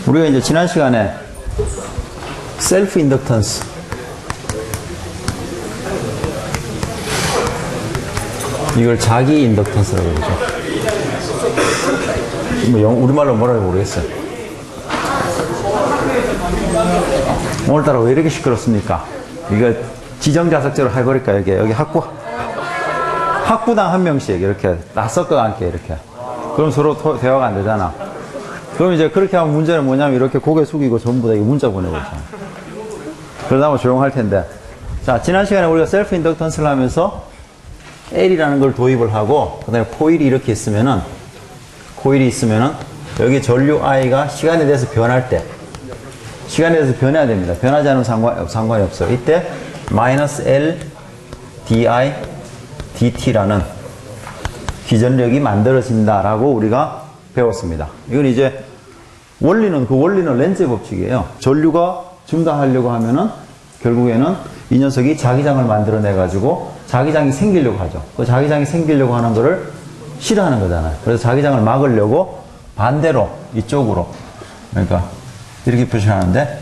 우리가 이제 지난 시간에 셀프 인덕턴스 이걸 자기 인덕턴스라고 그러죠. 뭐 우리말로 뭐라고 모르겠어요. 오늘따라 왜 이렇게 시끄럽습니까? 이거 지정자석제로 해버릴까? 여기 학부당 한 명씩 이렇게 다 섞어 앉게 이렇게. 그럼 서로 대화가 안 되잖아. 그럼 이제 그렇게 하면 문제는 뭐냐면 이렇게 고개 숙이고 전부 다 문자 보내고 있잖아. 그러다 보면 조용할 텐데. 자, 지난 시간에 우리가 셀프 인덕턴스를 하면서 L이라는 걸 도입을 하고, 그 다음에 코일이 이렇게 있으면은, 여기 전류 I가 시간에 대해서 변할 때, 시간에 대해서 변해야 됩니다. 변하지 않으면 상관이 없어요. 이때, 마이너스 L, DI, DT라는 기전력이 만들어진다라고 우리가 배웠습니다. 이건 이제, 원리는 렌즈의 법칙이에요. 전류가 증가하려고 하면은, 결국에는 이 녀석이 자기장을 만들어내가지고, 자기장이 생기려고 하죠. 그 자기장이 생기려고 하는 거를 싫어하는 거잖아요. 그래서 자기장을 막으려고 반대로 이쪽으로, 그러니까 이렇게 표시하는데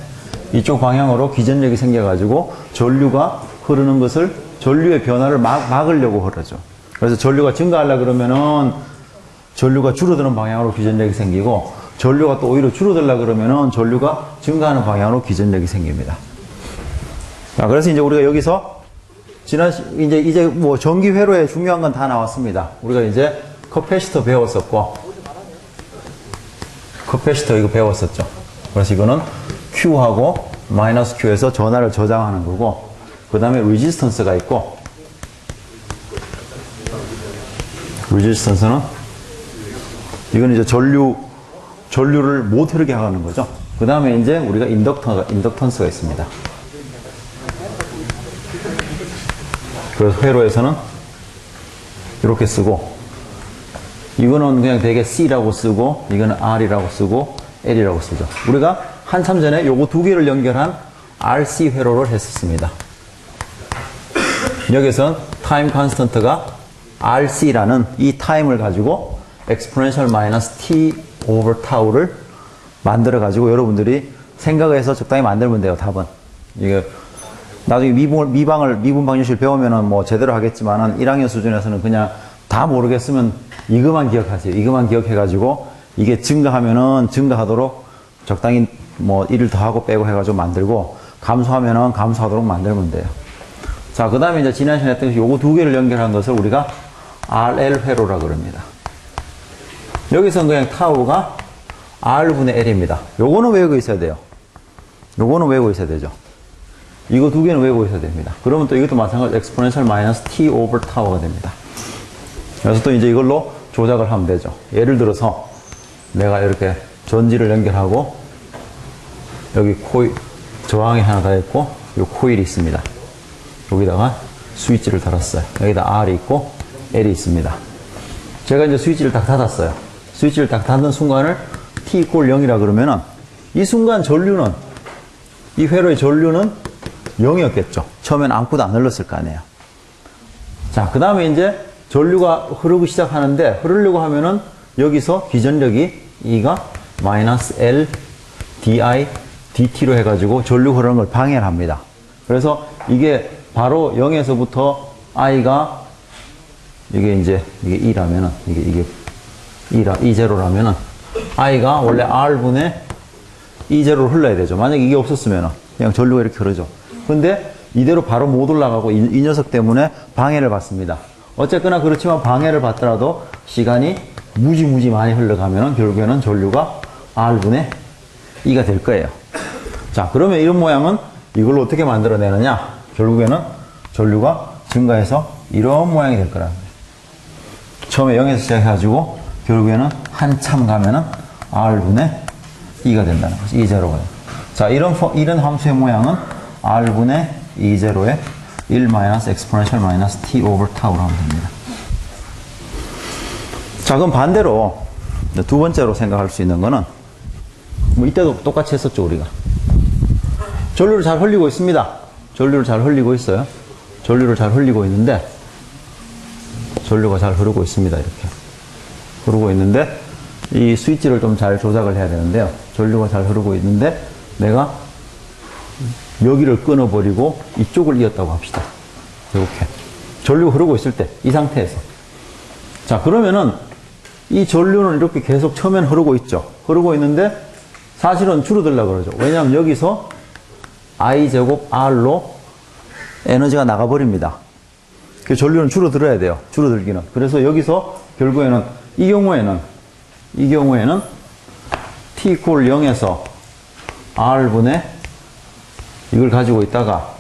이쪽 방향으로 기전력이 생겨가지고 전류가 흐르는 것을, 전류의 변화를 막으려고 흐르죠. 그래서 전류가 증가하려고 그러면은 전류가 줄어드는 방향으로 기전력이 생기고, 전류가 또 오히려 줄어들려고 그러면은 전류가 증가하는 방향으로 기전력이 생깁니다. 자, 그래서 이제 우리가 여기서 이제 뭐 전기 회로에 중요한 건 다 나왔습니다. 우리가 이제 커패시터 배웠었고, 커패시터 이거 배웠었죠. 그래서 이거는 Q하고 마이너스 Q에서 전하를 저장하는 거고, 그 다음에 레지스턴스가 있고, 레지스턴스는 이건 이제 전류를 못 흐르게 하는 거죠. 그 다음에 이제 우리가 인덕턴스가 있습니다. 그래서 회로에서는 이렇게 쓰고, 이거는 그냥 되게 C라고 쓰고, 이거는 R이라고 쓰고, L이라고 쓰죠. 우리가 한참 전에 요거 두 개를 연결한 RC 회로를 했었습니다. 여기선 타임 컨스턴트가 RC라는 이 타임을 가지고 exponential minus T over tau를 만들어 가지고 여러분들이 생각을 해서 적당히 만들면 돼요, 답은. 이거 나중에 미분 방정식을 배우면은 뭐 제대로 하겠지만은 1학년 수준에서는 그냥 다 모르겠으면 이것만 기억하세요. 이것만 기억해가지고 이게 증가하면은 증가하도록 적당히 뭐 1을 더하고 빼고 해가지고 만들고, 감소하면은 감소하도록 만들면 돼요. 자, 그 다음에 이제 지난 시간에 했던 요거 두 개를 연결한 것을 우리가 RL 회로라 그럽니다. 여기서는 그냥 타우가 R분의 L입니다. 요거는 외우고 있어야 돼요. 요거는 외우고 있어야 되죠. 이거 두 개는 외우고 있어야 됩니다. 그러면 또 이것도 마찬가지로 exponential minus t over tau가 됩니다. 그래서 또 이제 이걸로 조작을 하면 되죠. 예를 들어서 내가 이렇게 전지를 연결하고 여기 코일, 저항이 하나 다 있고 요 코일이 있습니다. 여기다가 스위치를 달았어요. 여기다 R이 있고 L이 있습니다. 제가 이제 스위치를 딱 닫았어요. 스위치를 딱 닫는 순간을 t equal 0이라 그러면은 이 순간 전류는, 이 회로의 전류는 0이었겠죠. 처음엔 아무것도 안 흘렀을 거 아니에요. 자, 그 다음에 이제 전류가 흐르기 시작하는데, 흐르려고 하면은 여기서 기전력이 E가 마이너스 L, DI, DT로 해가지고 전류 흐르는 걸 방해를 합니다. 그래서 이게 바로 0에서부터 I가 이게 이제 이게 E라면은, 이게 E0라면은 I가 원래 R분의 E0로 흘러야 되죠. 만약에 이게 없었으면은 그냥 전류가 이렇게 흐르죠. 근데 이대로 바로 못 올라가고 이 녀석 때문에 방해를 받습니다. 어쨌거나 그렇지만 방해를 받더라도 시간이 무지 많이 흘러가면은 결국에는 전류가 R분의 E가 될 거예요. 자, 그러면 이런 모양은 이걸로 어떻게 만들어내느냐? 결국에는 전류가 증가해서 이런 모양이 될 거라는 거예요. 처음에 0에서 시작해가지고 결국에는 한참 가면은 R분의 E가 된다는 거죠. E0가. 자, 이런 함수의 모양은 R분의 E0의 1 exponential minus t over tau로 하면 됩니다. 자, 그럼 반대로 두 번째로 생각할 수 있는 거는 뭐 이때도 똑같이 했었죠, 우리가. 전류를 잘 흘리고 있습니다. 전류를 잘 흘리고 있어요. 전류를 잘 흘리고 있는데, 전류가 잘 흐르고 있습니다. 이렇게 흐르고 있는데 이 스위치를 좀 잘 조작을 해야 되는데요. 전류가 잘 흐르고 있는데 내가 여기를 끊어버리고 이쪽을 이었다고 합시다. 이렇게. 전류가 흐르고 있을 때, 이 상태에서. 자, 그러면은 이 전류는 이렇게 계속 처음엔 흐르고 있죠. 흐르고 있는데 사실은 줄어들려고 그러죠. 왜냐하면 여기서 I제곱 R로 에너지가 나가버립니다. 그 전류는 줄어들어야 돼요. 줄어들기는. 그래서 여기서 결국에는 이 경우에는 T 이퀄 0에서 R분의 이걸 가지고 있다가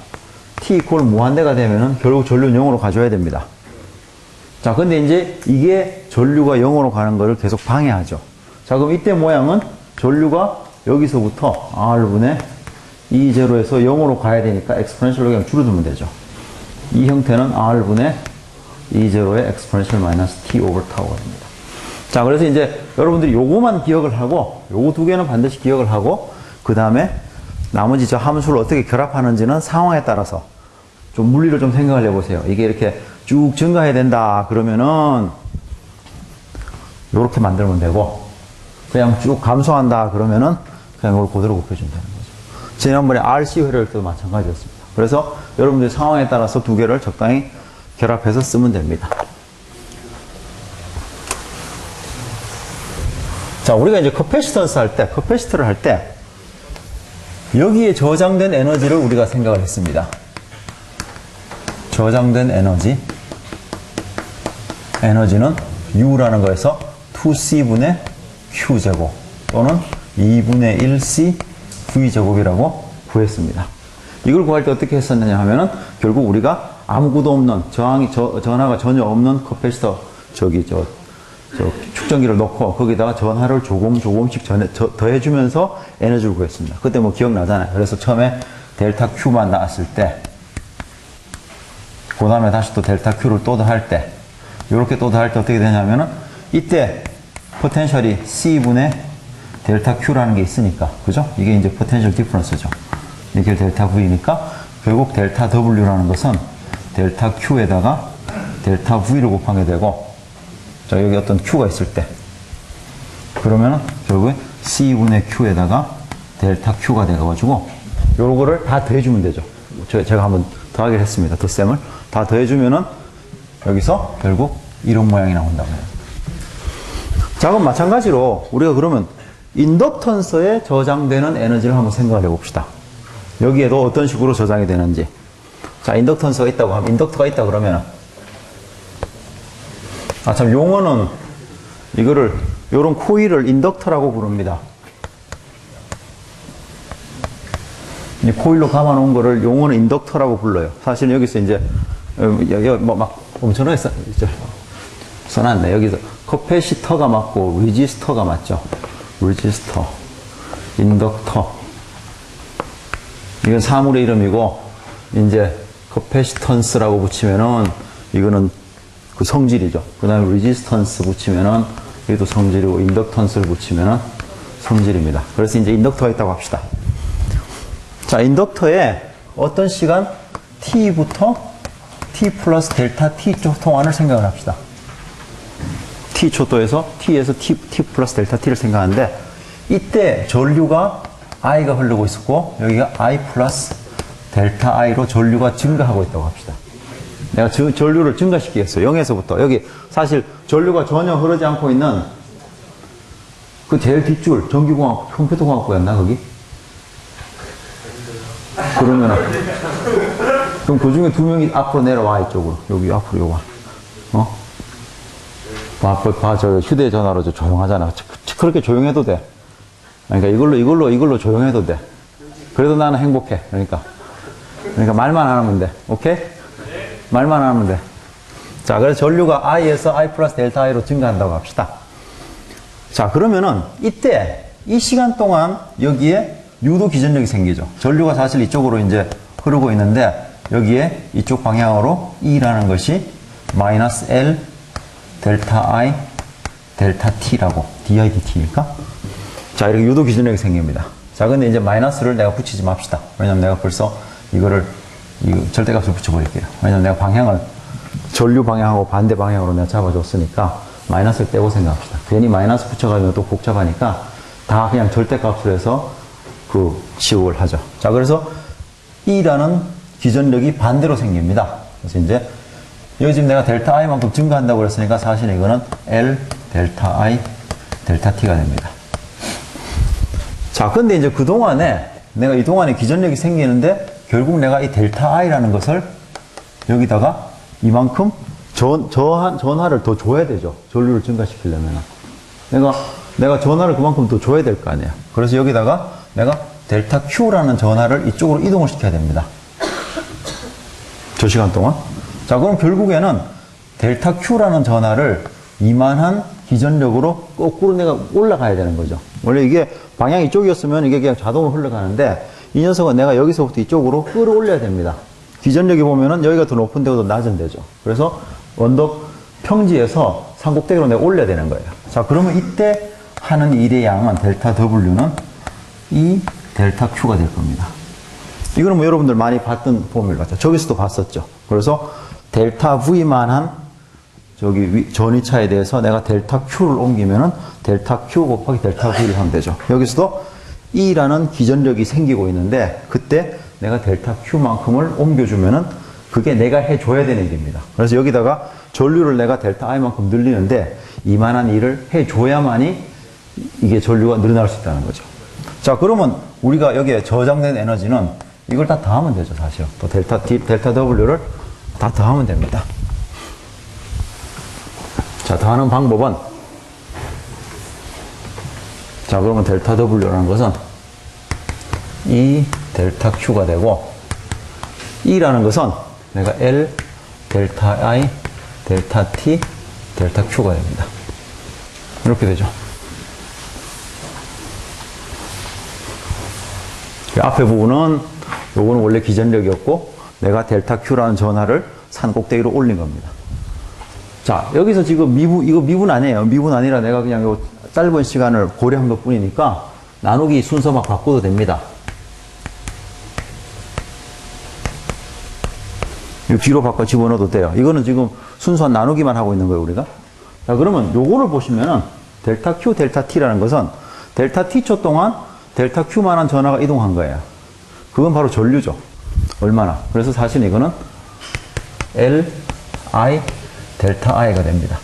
T 이퀄 무한대가 되면은 결국 전류는 0으로 가져야 됩니다. 자, 근데 이제 이게 전류가 0으로 가는 거를 계속 방해하죠. 자, 그럼 이때 모양은 전류가 여기서부터 R분의 E0에서 0으로 가야 되니까 엑스포넨셜로 그냥 줄어들면 되죠. 이 형태는 R분의 E0의 엑스포넨셜 마이너스 T 오버 타워가 됩니다. 자, 그래서 이제 여러분들이 요거만 기억을 하고, 요거 두 개는 반드시 기억을 하고, 그 다음에 나머지 저 함수를 어떻게 결합하는지는 상황에 따라서 좀 물리를 좀 생각을 해보세요. 이게 이렇게 쭉 증가해야 된다 그러면은 요렇게 만들면 되고, 그냥 쭉 감소한다 그러면은 그냥 이걸 그대로 곱해주면 되는 거죠. 지난번에 RC 회로할 때도 마찬가지였습니다. 그래서 여러분들의 상황에 따라서 두 개를 적당히 결합해서 쓰면 됩니다. 자, 우리가 이제 커패시턴스 할 때, 커패시터를 할 때, 여기에 저장된 에너지를 우리가 생각을 했습니다. 저장된 에너지는 U라는 거에서 2C분의 Q제곱 또는 2분의 1C V제곱이라고 구했습니다. 이걸 구할 때 어떻게 했었느냐 하면은 결국 우리가 아무것도 없는 전하가 전혀 없는 커패시터 축전기를 놓고 거기다가 전하를 조금씩 더해주면서 에너지를 구했습니다. 그때 뭐 기억나잖아요. 그래서 처음에 델타 Q만 나왔을 때, 그 다음에 다시 또 델타 Q를 또 더할 때, 이렇게 또 더할 때 어떻게 되냐면은 이때 포텐셜이 C분의 델타 Q라는 게 있으니까, 그죠? 이게 이제 포텐셜 디퍼런스죠. 이게 델타 V니까 결국 델타 W라는 것은 델타 Q에다가 델타 V를 곱하게 되고, 자, 여기 어떤 Q가 있을 때, 그러면은 결국에 C분의 Q에다가 델타 Q가 돼가지고, 요거를 다 더해주면 되죠. 제가 한번 더하기를 했습니다. 덧셈을. 다 더해주면은 여기서 결국 이런 모양이 나온다고 해요. 자, 그럼 마찬가지로 우리가 그러면 인덕턴스에 저장되는 에너지를 한번 생각을 해봅시다. 여기에도 어떤 식으로 저장이 되는지. 자, 인덕턴스가 있다고 하면, 인덕터가 있다 그러면은, 참, 용어는 이거를, 요런 코일을 인덕터라고 부릅니다. 이 코일로 감아놓은 거를 용어는 인덕터라고 불러요. 사실 여기서 이제, 여기 막 엄청나게 써놨네. 여기서 커패시터가 맞고, 리지스터가 맞죠. 리지스터, 인덕터. 이건 사물의 이름이고, 이제 커패시턴스라고 붙이면은, 이거는 그 성질이죠. 그 다음에 레지스턴스 붙이면은 이것도 성질이고 인덕턴스를 붙이면은 성질입니다. 그래서 이제 인덕터가 있다고 합시다. 자, 인덕터에 어떤 시간 t부터 t 플러스 델타 t 동안을 생각을 합시다. t 초도에서 t에서 t 플러스 델타 t를 생각하는데 이때 전류가 i가 흐르고 있었고 여기가 i 플러스 델타 i로 전류가 증가하고 있다고 합시다. 내가 전류를 증가시키겠어요. 0에서부터. 여기 사실 전류가 전혀 흐르지 않고 있는 그 제일 뒷줄 전기공학, 컴퓨터공학부였나 거기? 그러면 그럼 그 중에 두 명이 앞으로 내려와 이쪽으로. 여기 앞으로 요거. 봐, 저 휴대전화로 저 조용하잖아. 그렇게 조용해도 돼. 그러니까 이걸로 조용해도 돼. 그래도 나는 행복해. 그러니까 말만 안 하면 돼. 오케이? 말만 안 하면 돼. 자, 그래서 전류가 I에서 I 플러스 델타 I로 증가한다고 합시다. 자, 그러면은 이때 이 시간 동안 여기에 유도 기전력이 생기죠. 전류가 사실 이쪽으로 이제 흐르고 있는데 여기에 이쪽 방향으로 E라는 것이 마이너스 L 델타 I 델타 T라고 DIDT니까 자, 이렇게 유도 기전력이 생깁니다. 자, 근데 이제 마이너스를 내가 붙이지 맙시다. 왜냐면 내가 벌써 이거 절대값을 붙여버릴게요. 왜냐면 내가 방향을 전류 방향하고 반대 방향으로 내가 잡아줬으니까 마이너스를 떼고 생각합시다. 괜히 마이너스 붙여가면 또 복잡하니까 다 그냥 절대값으로 해서 그 지옥을 하죠. 자, 그래서 E라는 기전력이 반대로 생깁니다. 그래서 이제 여기 지금 내가 델타 I만큼 증가한다고 그랬으니까 사실 이거는 L 델타 I 델타 T가 됩니다. 자, 근데 이제 그동안에 내가 이 동안에 기전력이 생기는데 결국 내가 이 델타 I라는 것을 여기다가 이만큼 전하를 더 줘야 되죠. 전류를 증가시키려면. 내가 전하를 그만큼 더 줘야 될 거 아니에요. 그래서 여기다가 내가 델타 Q라는 전하를 이쪽으로 이동을 시켜야 됩니다. 저 시간 동안. 자, 그럼 결국에는 델타 Q라는 전하를 이만한 기전력으로 거꾸로 내가 올라가야 되는 거죠. 원래 이게 방향이 이쪽이었으면 이게 그냥 자동으로 흘러가는데 이 녀석은 내가 여기서부터 이쪽으로 끌어올려야 됩니다. 기전력이 보면은 여기가 더 높은 데고 더 낮은 데죠. 그래서 언덕 평지에서 산꼭대기로 내가 올려야 되는 거예요. 자, 그러면 이때 하는 일의 양은 델타 W는 이 델타 Q가 될 겁니다. 이거는 뭐 여러분들 많이 봤던 포뮬 같죠. 저기서도 봤었죠. 그래서 델타 V만한 저기 전위차에 대해서 내가 델타 Q를 옮기면은 델타 Q 곱하기 델타 V를 하면 되죠. 여기서도 E라는 기전력이 생기고 있는데 그때 내가 델타 Q만큼을 옮겨주면은 그게 내가 해줘야 되는 일입니다. 그래서 여기다가 전류를 내가 델타 I만큼 늘리는데 이만한 일을 해줘야만이 이게 전류가 늘어날 수 있다는 거죠. 자, 그러면 우리가 여기에 저장된 에너지는 이걸 다 더하면 되죠, 사실. 또 델타 T, 델타 W를 다 더하면 됩니다. 자, 더하는 방법은 자, 그러면 델타 W라는 것은 E 델타 Q가 되고 E라는 것은 내가 L 델타 I 델타 T 델타 Q가 됩니다. 이렇게 되죠. 앞에 부분은 요거는 원래 기전력이었고 내가 델타 Q라는 전하를 산 꼭대기로 올린 겁니다. 자, 여기서 지금 이거 미분 아니에요. 미분 아니라 내가 그냥 요 짧은 시간을 고려한 것 뿐이니까 나누기 순서 막 바꿔도 됩니다. 이거 뒤로 바꿔 집어넣어도 돼요. 이거는 지금 순수한 나누기만 하고 있는 거예요, 우리가. 자, 그러면 요거를 보시면은 델타 Q, 델타 T라는 것은 델타 T초 동안 델타 Q만한 전하가 이동한 거예요. 그건 바로 전류죠. 얼마나. 그래서 사실 이거는 L, I, 델타 I가 됩니다.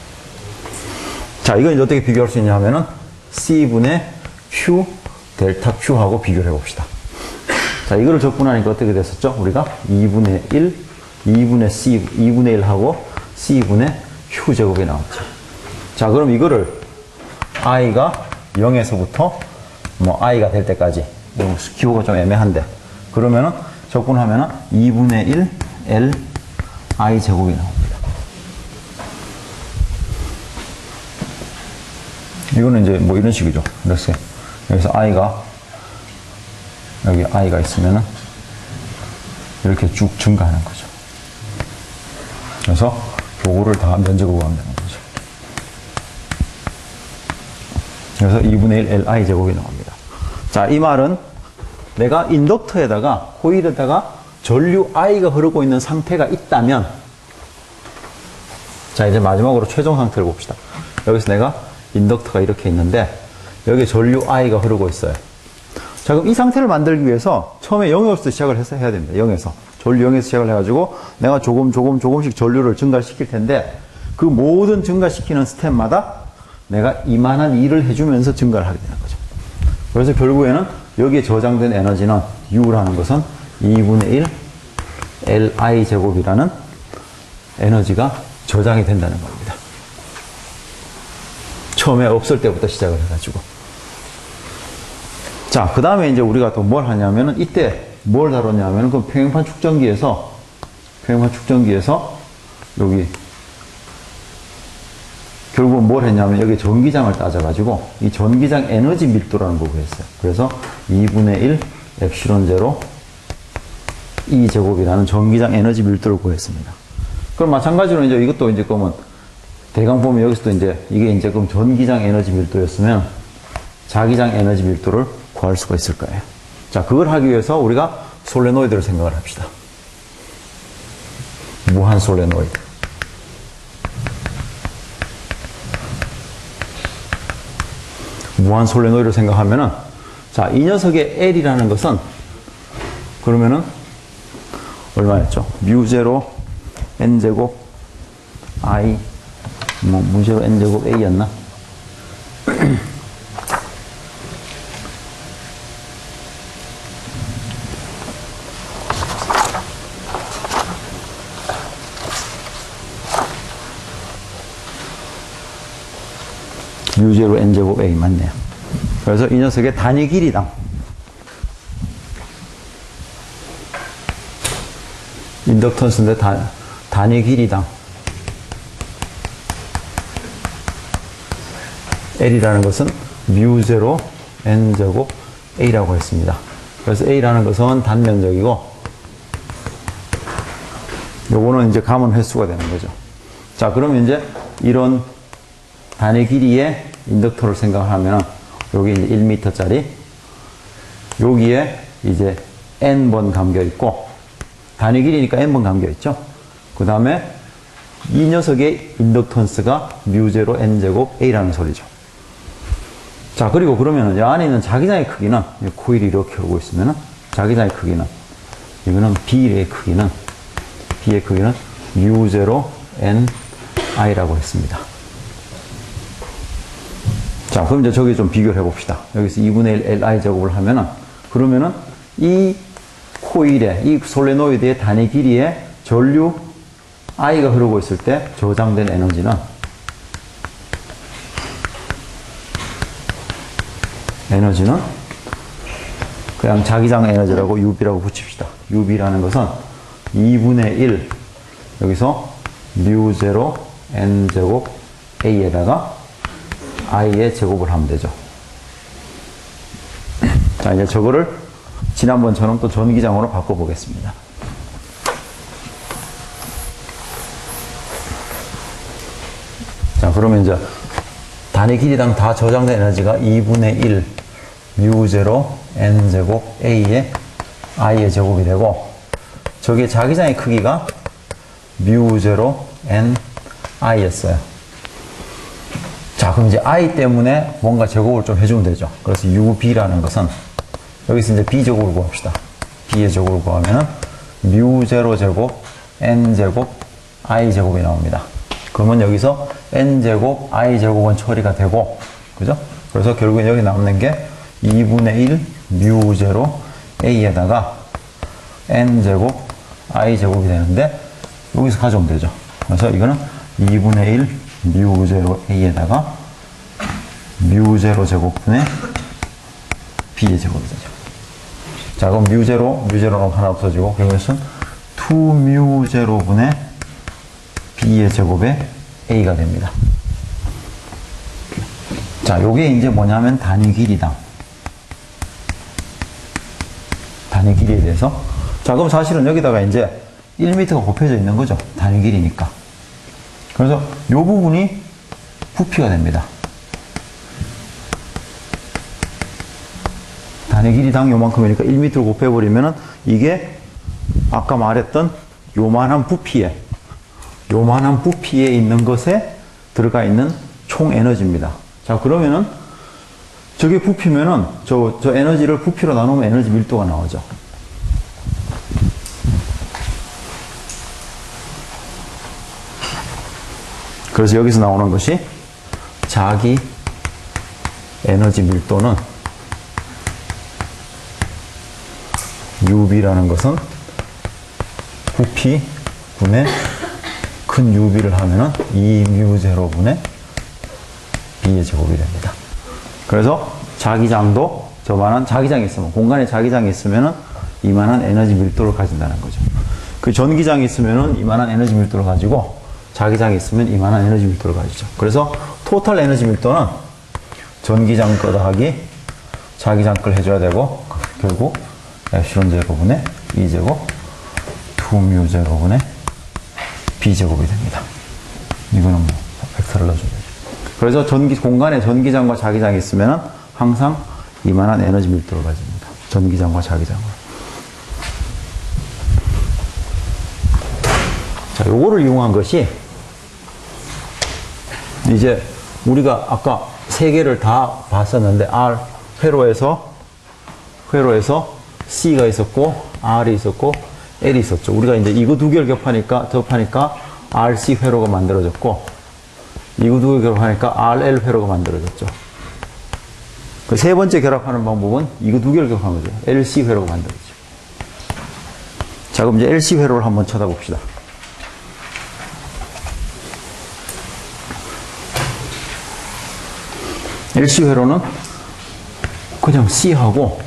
자, 이건 이제 어떻게 비교할 수 있냐 하면은 C분의 Q, 델타 Q하고 비교를 해봅시다. 자, 이거를 적분하니까 어떻게 됐었죠? 우리가 2분의 1, 2분의 1하고 C분의 Q제곱이 나왔죠. 자, 그럼 이거를 I가 0에서부터 뭐 I가 될 때까지, 기호가 좀 애매한데, 그러면은 적분하면은 2분의 1 L I 제곱이 나옵니다. 이거는 이제 뭐 이런 식이죠. 이렇게 여기서 여기 I가 있으면은 이렇게 쭉 증가하는 거죠. 그래서 요거를 다 면적으로 하면 되는 거죠. 그래서 2분의 1 Li 제곱이 나옵니다. 자, 이 말은 내가 인덕터에다가 코일에다가 전류 I가 흐르고 있는 상태가 있다면, 자, 이제 마지막으로 최종 상태를 봅시다. 여기서 내가 인덕터가 이렇게 있는데 여기 전류 I가 흐르고 있어요. 자, 그럼 이 상태를 만들기 위해서 처음에 0에서 시작을 해서 해야 됩니다. 0에서. 전류 0에서 시작을 해가지고 내가 조금씩 전류를 증가시킬 텐데 그 모든 증가시키는 스텝마다 내가 이만한 일을 해주면서 증가를 하게 되는 거죠. 그래서 결국에는 여기에 저장된 에너지는 U라는 것은 2분의 1 Li 제곱이라는 에너지가 저장이 된다는 겁니다. 처음에 없을 때부터 시작을 해가지고. 자, 그 다음에 이제 우리가 또 뭘 하냐면은 이때 뭘 다뤘냐면은 그 평행판 축전기에서 여기 결국은 뭘 했냐면 여기 전기장을 따져가지고 이 전기장 에너지 밀도라는 걸 구했어요. 그래서 2분의 1 엡실론 제로 E 제곱이라는 전기장 에너지 밀도를 구했습니다. 그럼 마찬가지로 이제 이것도 이제 그러면 대강 보면 여기서도 이제 이게 이제 그럼 전기장 에너지 밀도였으면 자기장 에너지 밀도를 구할 수가 있을 거예요. 자, 그걸 하기 위해서 우리가 솔레노이드를 생각을 합시다. 무한 솔레노이드. 무한 솔레노이드로 생각하면은, 자, 이 녀석의 L이라는 것은, 그러면은, 얼마였죠? 뮤제로 N제곱 I, 뮤제로 N제곱 A였나? 뮤제로 N제곱 A 맞네요. 그래서 이 녀석의 단위 길이당 인덕턴스인데 단위 길이당 L이라는 것은 뮤제로 N제곱 A라고 했습니다. 그래서 A라는 것은 단면적이고 요거는 이제 감은 횟수가 되는 거죠. 자, 그러면 이제 이런 단위 길이의 인덕터를 생각하면 여기 이제 1m짜리 여기에 이제 n번 감겨 있고 단위 길이니까 n번 감겨 있죠. 그 다음에 이 녀석의 인덕턴스가 뮤제로 n제곱 a라는 소리죠. 자, 그리고 그러면 이 안에 있는 자기장의 크기는 코일이 이렇게 오고 있으면은 자기장의 크기는 이거는 B의 크기는 뮤제로 n i라고 했습니다. 자, 그럼 이제 저기 좀 비교를 해봅시다. 여기서 2분의 1 Li 제곱을 하면은, 그러면은 이 코일의, 이 솔레노이드의 단위 길이에 전류 I가 흐르고 있을 때 저장된 에너지는 그냥 자기장 에너지라고 UB라고 붙입시다. UB라는 것은 2분의 1 여기서 뮤0 N제곱 A에다가 I의 제곱을 하면 되죠. 자, 이제 저거를 지난번처럼 또 전기장으로 바꿔보겠습니다. 자, 그러면 이제 단위 길이당 다 저장된 에너지가 2분의 1 뮤0 N제곱 A의 I의 제곱이 되고, 저게 자기장의 크기가 뮤0 N I였어요. 자, 그럼 이제 I 때문에 뭔가 제곱을 좀 해주면 되죠. 그래서 UB라는 것은, 여기서 이제 B 제곱을 구합시다. B의 제곱을 구하면은, 뮤0 제곱, N 제곱, I 제곱이 나옵니다. 그러면 여기서 N 제곱, I 제곱은 처리가 되고, 그죠? 그래서 결국엔 여기 남는 게 2분의 1 뮤0 A에다가 N 제곱, I 제곱이 되는데, 여기서 가져오면 되죠. 그래서 이거는 2분의 1 뮤0 A에다가 뮤0 제곱분의 B의 제곱이 되죠. 자, 그럼 뮤0는 하나 없어지고, 그것은 2뮤0분의 B의 제곱에 A가 됩니다. 자, 요게 이제 뭐냐면 단위 길이당. 단위 길이에 대해서. 자, 그럼 사실은 여기다가 이제 1m가 곱해져 있는 거죠. 단위 길이니까. 그래서 요 부분이 부피가 됩니다. 단위 길이당 요만큼이니까 1m를 곱해버리면은 이게 아까 말했던 요만한 부피에 있는 것에 들어가 있는 총 에너지입니다. 자, 그러면은 저게 부피면은 저 에너지를 부피로 나누면 에너지 밀도가 나오죠. 그래서 여기서 나오는 것이 자기 에너지 밀도는 UB라는 것은 부피 분의 큰 UB를 하면은 2뮤0분의 B의 제곱이 됩니다. 그래서 자기장도 저만한 자기장이 있으면, 공간에 자기장이 있으면은 이만한 에너지 밀도를 가진다는 거죠. 그 전기장이 있으면은 이만한 에너지 밀도를 가지고, 자기장이 있으면 이만한 에너지 밀도를 가지죠. 그래서 토탈 에너지 밀도는 전기장 거 더하기 자기장 걸 해줘야 되고, 결국 엡실론 제곱분의 E 제곱 2뮤 제곱분의 B 제곱이 됩니다. 이거는 뭐 벡터를 넣어줘야 되죠. 그래서 공간에 전기장과 자기장이 있으면은 항상 이만한 에너지 밀도를 가집니다. 전기장과 자기장으로. 자, 요거를 이용한 것이 이제 우리가 아까 세 개를 다 봤었는데 R 회로에서 C가 있었고 R이 있었고 L이 있었죠. 우리가 이제 이거 두 개를 접하니까 RC 회로가 만들어졌고 이거 두 개 결합하니까 RL 회로가 만들어졌죠. 그 세 번째 결합하는 방법은 이거 두 개를 결합하는 거죠. LC 회로가 만들어졌죠. 자, 그럼 이제 LC 회로를 한번 쳐다봅시다. LC 회로는 그냥 C하고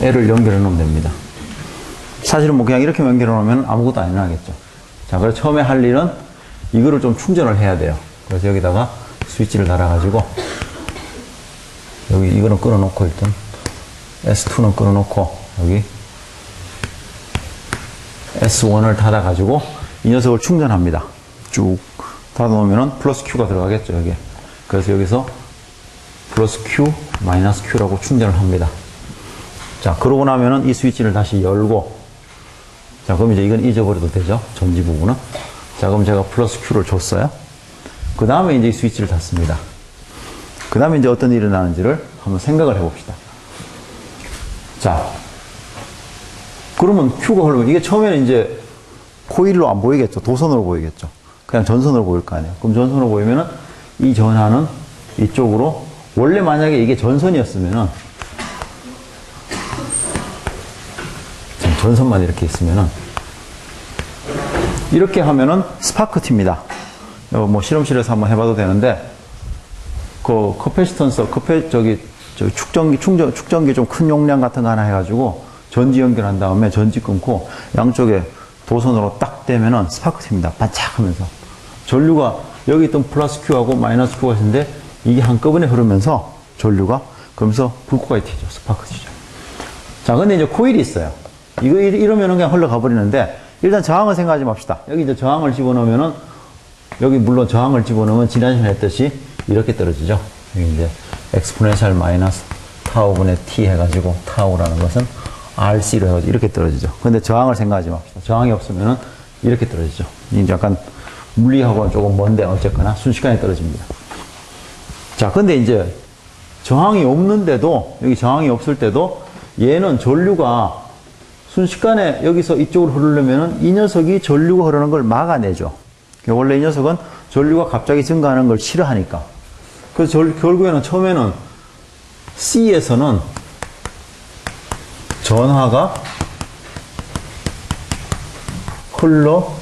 L을 연결해 놓으면 됩니다. 사실은 뭐 그냥 이렇게 연결해 놓으면 아무것도 안 일어나겠죠. 자, 그래서 처음에 할 일은 이거를 좀 충전을 해야 돼요. 그래서 여기다가 스위치를 달아가지고 여기 이거는 끊어놓고 일단 S2는 끊어놓고 여기 S1을 닫아가지고 이 녀석을 충전합니다. 쭉 닫아놓으면 플러스 Q가 들어가겠죠, 여기에. 그래서 여기서 플러스 Q, 마이너스 Q라고 충전을 합니다. 자, 그러고 나면은 이 스위치를 다시 열고, 자, 그럼 이제 이건 잊어버려도 되죠, 전지 부분은. 자, 그럼 제가 플러스 Q를 줬어요. 그 다음에 이제 이 스위치를 닫습니다. 그 다음에 이제 어떤 일이 일어나는지를 한번 생각을 해봅시다. 자, 그러면 Q가 흐르면, 이게 처음에는 이제 코일로 안 보이겠죠. 도선으로 보이겠죠. 그냥 전선으로 보일 거 아니에요. 그럼 전선으로 보이면은 이 전하는 이쪽으로, 원래 만약에 이게 전선이었으면은, 전선만 이렇게 있으면은, 이렇게 하면은 스파크 튑니다. 뭐 실험실에서 한번 해봐도 되는데, 그 커패시턴스, 축전기 좀 큰 용량 같은 거 하나 해가지고 전지 연결한 다음에 전지 끊고 양쪽에 도선으로 딱 대면은 스파크 튑니다. 반짝하면서. 전류가 여기 있던 플러스 Q하고 마이너스 Q가 있는데 이게 한꺼번에 흐르면서 전류가 그러면서 불꽃이 튀죠. 스파크 튀죠. 자, 근데 이제 코일이 있어요. 이러면은 그냥 흘러가 버리는데 일단 저항을 생각하지 맙시다. 여기 이제 저항을 집어넣으면은 여기 물론 저항을 집어넣으면 지난 시간에 했듯이 이렇게 떨어지죠. 여기 이제 exponential 마이너스 타우분의 t 해가지고 타우라는 것은 RC로 해가지고 이렇게 떨어지죠. 근데 저항을 생각하지 맙시다. 저항이 없으면은 이렇게 떨어지죠. 이제 약간 물리하고는 조금 먼데 어쨌거나 순식간에 떨어집니다. 자, 근데 이제 저항이 없는데도, 여기 저항이 없을 때도 얘는 전류가 순식간에 여기서 이쪽으로 흐르려면은 이 녀석이 전류가 흐르는 걸 막아내죠. 원래 이 녀석은 전류가 갑자기 증가하는 걸 싫어하니까. 그래서 결국에는 처음에는 C에서는 전하가 흘러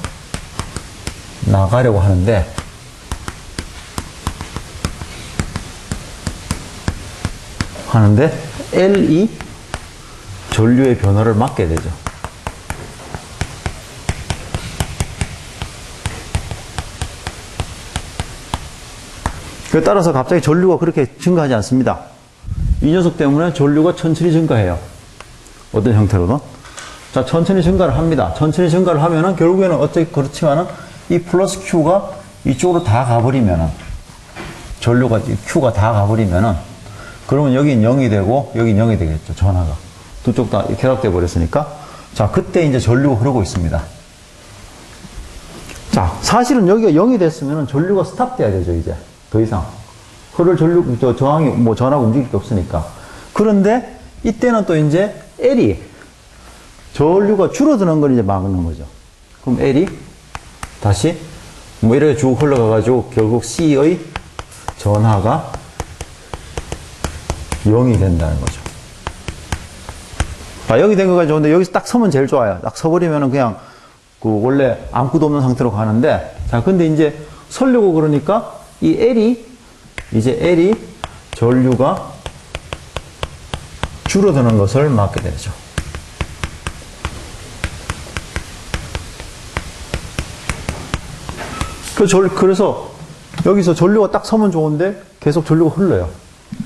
나가려고 하는데 L이 전류의 변화를 막게 되죠. 따라서 갑자기 전류가 그렇게 증가하지 않습니다. 이 녀석 때문에 전류가 천천히 증가해요. 어떤 형태로든. 자, 천천히 증가를 합니다. 천천히 증가를 하면은 결국에는 어떻게 그렇지만은 이 플러스 Q가 이쪽으로 다 가버리면은 전류가 Q가 다 가버리면은 그러면 여긴 0이 되고 여긴 0이 되겠죠. 전하가. 두 쪽 다 결합돼 버렸으니까. 자, 그때 이제 전류가 흐르고 있습니다. 자, 사실은 여기가 0이 됐으면은 전류가 스탑돼야 되죠, 이제. 더 이상. 흐를 저항이, 뭐, 전하가 움직일 게 없으니까. 그런데, 이때는 또 이제, L이, 전류가 줄어드는 걸 이제 막는 거죠. 그럼 L이, 다시, 뭐, 이렇게 쭉 흘러가가지고, 결국 C의 전하가 0이 된다는 거죠. 자, 0이 된 거가 좋은데, 여기서 딱 서면 제일 좋아요. 딱 서버리면은 그냥, 원래 아무것도 없는 상태로 가는데, 자, 근데 이제, 서려고 그러니까, 이 L이 전류가 줄어드는 것을 막게 되죠. 그래서 여기서 전류가 딱 서면 좋은데 계속 전류가 흘러요.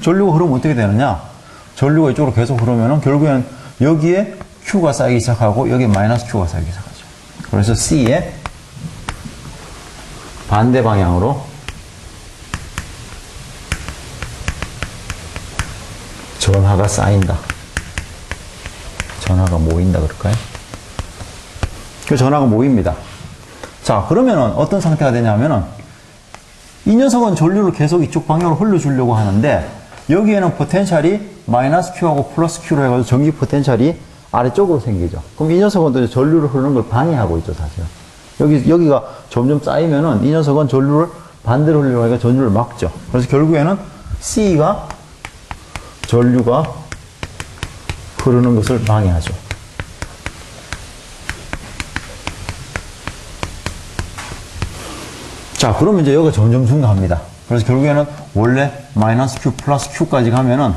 전류가 흐르면 어떻게 되느냐? 전류가 이쪽으로 계속 흐르면은 결국엔 여기에 Q가 쌓이기 시작하고 여기에 마이너스 Q가 쌓이기 시작하죠. 그래서 C에 반대 방향으로 전하가 쌓인다. 전하가 모인다 그럴까요? 그 전하가 모입니다. 자, 그러면은 어떤 상태가 되냐면은 이 녀석은 전류를 계속 이쪽 방향으로 흘려주려고 하는데 여기에는 포텐셜이 마이너스 Q하고 플러스 Q로 해가지고 전기 포텐셜이 아래쪽으로 생기죠. 그럼 이 녀석은 또 전류를 흐르는 걸 방해하고 있죠, 사실. 여기가 점점 쌓이면은 이 녀석은 전류를 반대로 흘리려고 하니까 전류를 막죠. 그래서 결국에는 C가 전류가 흐르는 것을 방해하죠. 자, 그러면 이제 여기가 점점 증가합니다. 그래서 결국에는 원래 마이너스 Q 플러스 Q까지 가면은,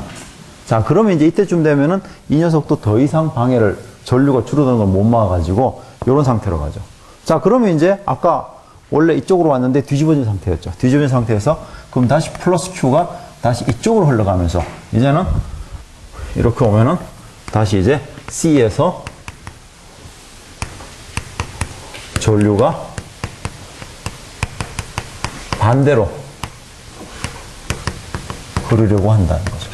자, 그러면 이제 이때쯤 되면은 이 녀석도 더 이상 방해를, 전류가 줄어드는 걸 못 막아가지고 이런 상태로 가죠. 자, 그러면 이제 아까 원래 이쪽으로 왔는데 뒤집어진 상태였죠. 뒤집어진 상태에서 그럼 다시 플러스 Q가 다시 이쪽으로 흘러가면서 이제는 이렇게 오면은 다시 이제 C에서 전류가 반대로 흐르려고 한다는 거죠.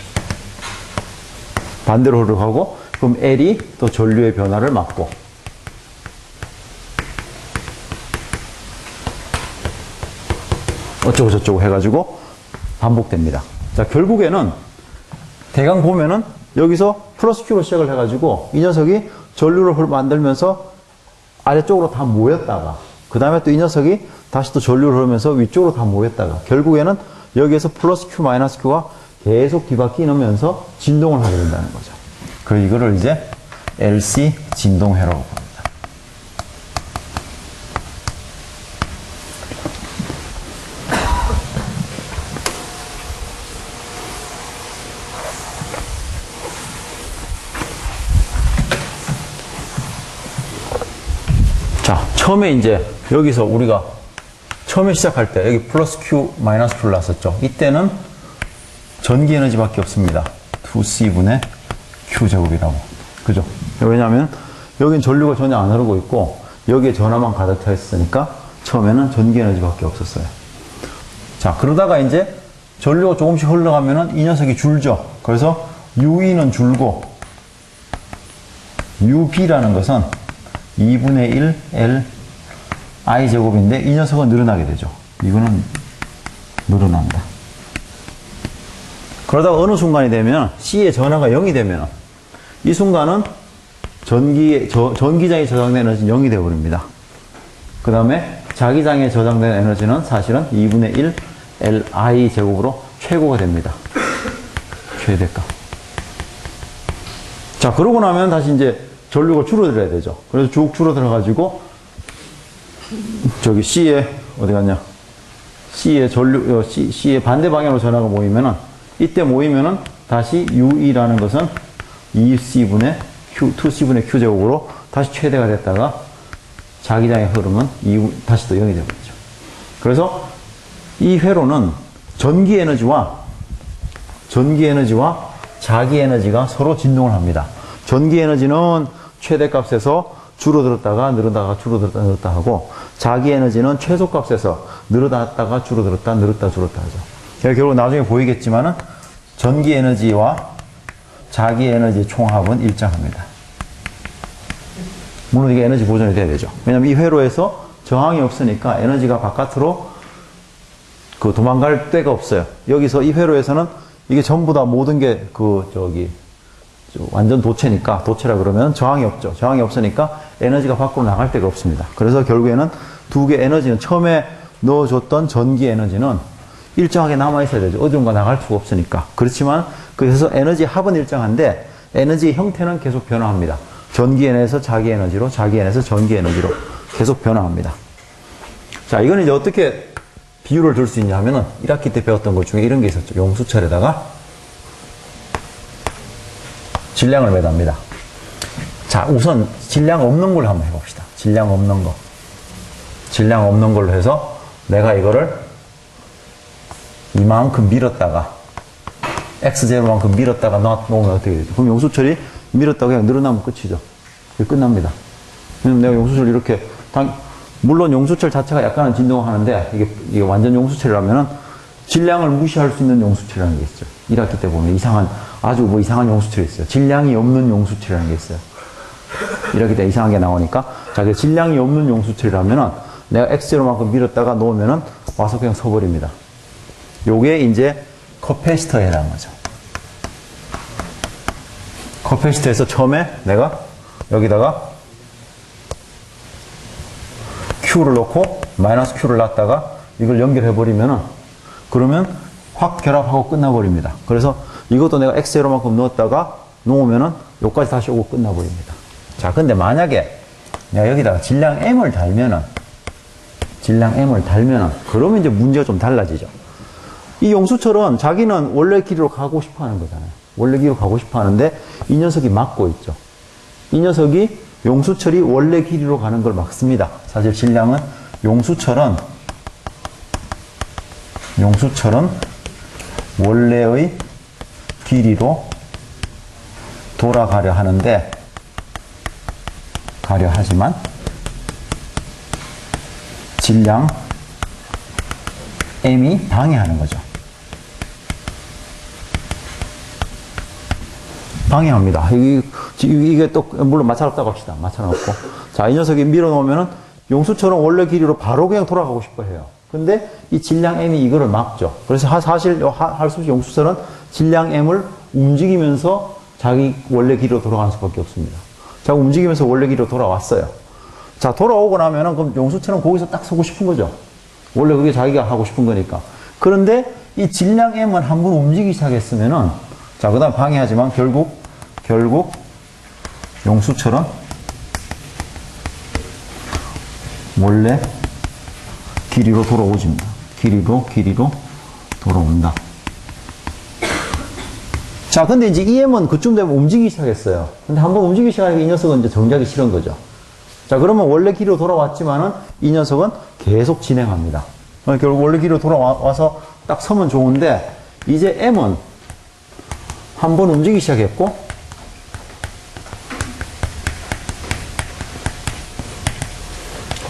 반대로 흐르려고 하고, 그럼 L이 또 전류의 변화를 막고, 어쩌고 저쩌고 해가지고 반복됩니다. 자, 결국에는 대강 보면은 여기서 플러스 Q로 시작을 해가지고 이 녀석이 전류를 만들면서 아래쪽으로 다 모였다가, 그 다음에 또 이 녀석이 다시 또 전류를 흐르면서 위쪽으로 다 모였다가 결국에는 여기에서 플러스 Q 마이너스 Q가 계속 뒤바뀌면서 진동을 하게 된다는 거죠. 그래서 이거를 이제 LC 진동회로라고 합니다. 자, 처음에 이제 여기서 우리가 처음에 시작할 때 여기 플러스 Q, 마이너스 Q를 놨었죠. 이때는 전기 에너지밖에 없습니다. 2C분의 Q제곱이라고. 그죠? 왜냐하면 여긴 전류가 전혀 안 흐르고 있고 여기에 전하만 가득 차 있으니까 처음에는 전기 에너지밖에 없었어요. 자, 그러다가 이제 전류가 조금씩 흘러가면은 이 녀석이 줄죠. 그래서 UE는 줄고 UB라는 것은 2분의 1 L I제곱인데 이 녀석은 늘어나게 되죠. 이거는 늘어납니다. 그러다가 어느 순간이 되면 C의 전하가 0이 되면 이 순간은 전기장에 저장된 에너지는 0이 되어버립니다. 그 다음에 자기장에 저장된 에너지는 사실은 2분의 1 Li 제곱으로 최고가 됩니다. 최대값. 자, 그러고 나면 다시 이제 전류가 줄어들어야 되죠. 그래서 쭉 줄어들어가지고 저기 C에 어디 갔냐? C의 전류, C의 반대 방향으로 전하가 모이면은 이때 모이면은 다시 UE라는 것은 2C분의 Q, 2C분의 Q제곱으로 다시 최대가 됐다가 자기장의 흐름은 다시 또 0이 되버리죠. 그래서 이 회로는 전기 에너지와 자기 에너지가 서로 진동을 합니다. 전기 에너지는 최대값에서 줄어들었다가 늘었다가 줄어들었다 늘었다 하고 자기 에너지는 최소값에서 늘어났다가 줄어들었다 늘었다 줄었다 하죠. 결국 나중에 보이겠지만은 전기 에너지와 자기 에너지 총합은 일정합니다. 물론 이게 에너지 보존이 돼야 되죠. 왜냐면 이 회로에서 저항이 없으니까 에너지가 바깥으로 도망갈 데가 없어요. 여기서 이 회로에서는 이게 전부 다 모든 게 완전 도체니까, 도체라 그러면 저항이 없죠. 저항이 없으니까 에너지가 밖으로 나갈 데가 없습니다. 그래서 결국에는 두 개 에너지는 처음에 넣어줬던 전기 에너지는 일정하게 남아있어야 되죠. 어디론가 나갈 수가 없으니까. 그렇지만 그래서 에너지 합은 일정한데 에너지의 형태는 계속 변화합니다. 전기 에너지에서 자기 에너지로, 자기 에너지에서 전기 에너지로 계속 변화합니다. 자, 이거는 이제 어떻게 비유를 들 수 있냐 하면은 1학기 때 배웠던 것 중에 이런 게 있었죠. 용수철에다가 질량을 매답니다. 자, 우선 질량 없는 걸로 한번 해봅시다. 질량 없는 거. 질량 없는 걸로 해서 내가 이거를 이만큼 밀었다가 X0만큼 밀었다가 놓으면 어떻게 되죠? 그럼 용수철이 밀었다가 그냥 늘어나면 끝이죠. 이게 끝납니다. 왜냐면 내가 용수철 이렇게 물론 용수철 자체가 약간은 진동하는데 이게 완전 용수철이라면은 질량을 무시할 수 있는 용수철이라는 게 있죠. 1학기 때 보면 아주 이상한 용수철이 있어요. 질량이 없는 용수철이라는 게 있어요. 1학기 때 이상하게 나오니까 자, 질량이 없는 용수철이라면은 내가 X0만큼 밀었다가 놓으면은 와서 그냥 서버립니다. 요게 이제 커패시터에 해당하는 거죠. 커패시터에서 처음에 내가 여기다가 Q를 넣고 마이너스 Q를 놨다가 이걸 연결해버리면은 그러면 확 결합하고 끝나버립니다. 그래서 이것도 내가 X0만큼 넣었다가 놓으면은 여기까지 다시 오고 끝나버립니다. 자, 근데 만약에 내가 여기다가 질량 M을 달면은 그러면 이제 문제가 좀 달라지죠. 이 용수철은 자기는 원래 길이로 가고 싶어 하는 거잖아요. 원래 길이로 가고 싶어 하는데 이 녀석이 막고 있죠. 이 녀석이 용수철이 원래 길이로 가는 걸 막습니다. 사실 질량은 용수철은 원래의 길이로 돌아가려 하지만 질량 M이 방해하는 거죠. 방해합니다. 이게 또, 물론 맞춰놨다고 합시다. 맞춰놓고. 자, 이 녀석이 밀어놓으면은 용수처럼 원래 길이로 바로 그냥 돌아가고 싶어 해요. 근데 이 질량 M이 이거를 막죠. 그래서 사실 할 수 없이 용수철은 질량 M을 움직이면서 자기 원래 길이로 돌아가는 수밖에 없습니다. 자, 움직이면서 원래 길이로 돌아왔어요. 자, 돌아오고 나면은 그럼 용수철은 거기서 딱 서고 싶은 거죠. 원래 그게 자기가 하고 싶은 거니까. 그런데 이 질량 M은 한번 움직이기 시작했으면은 자, 그 다음 방해하지만 결국 용수철은 원래 길이로 돌아오집니다. 길이로 돌아온다. 자, 근데 이제 EM은 그쯤 되면 움직이기 시작했어요. 근데 한번 움직이기 시작하니까 이 녀석은 이제 정작이 싫은 거죠. 자, 그러면 원래 길이로 돌아왔지만은 이 녀석은 계속 진행합니다. 결국 원래 길이로 돌아와서 딱 서면 좋은데 이제 M은 한번 움직이기 시작했고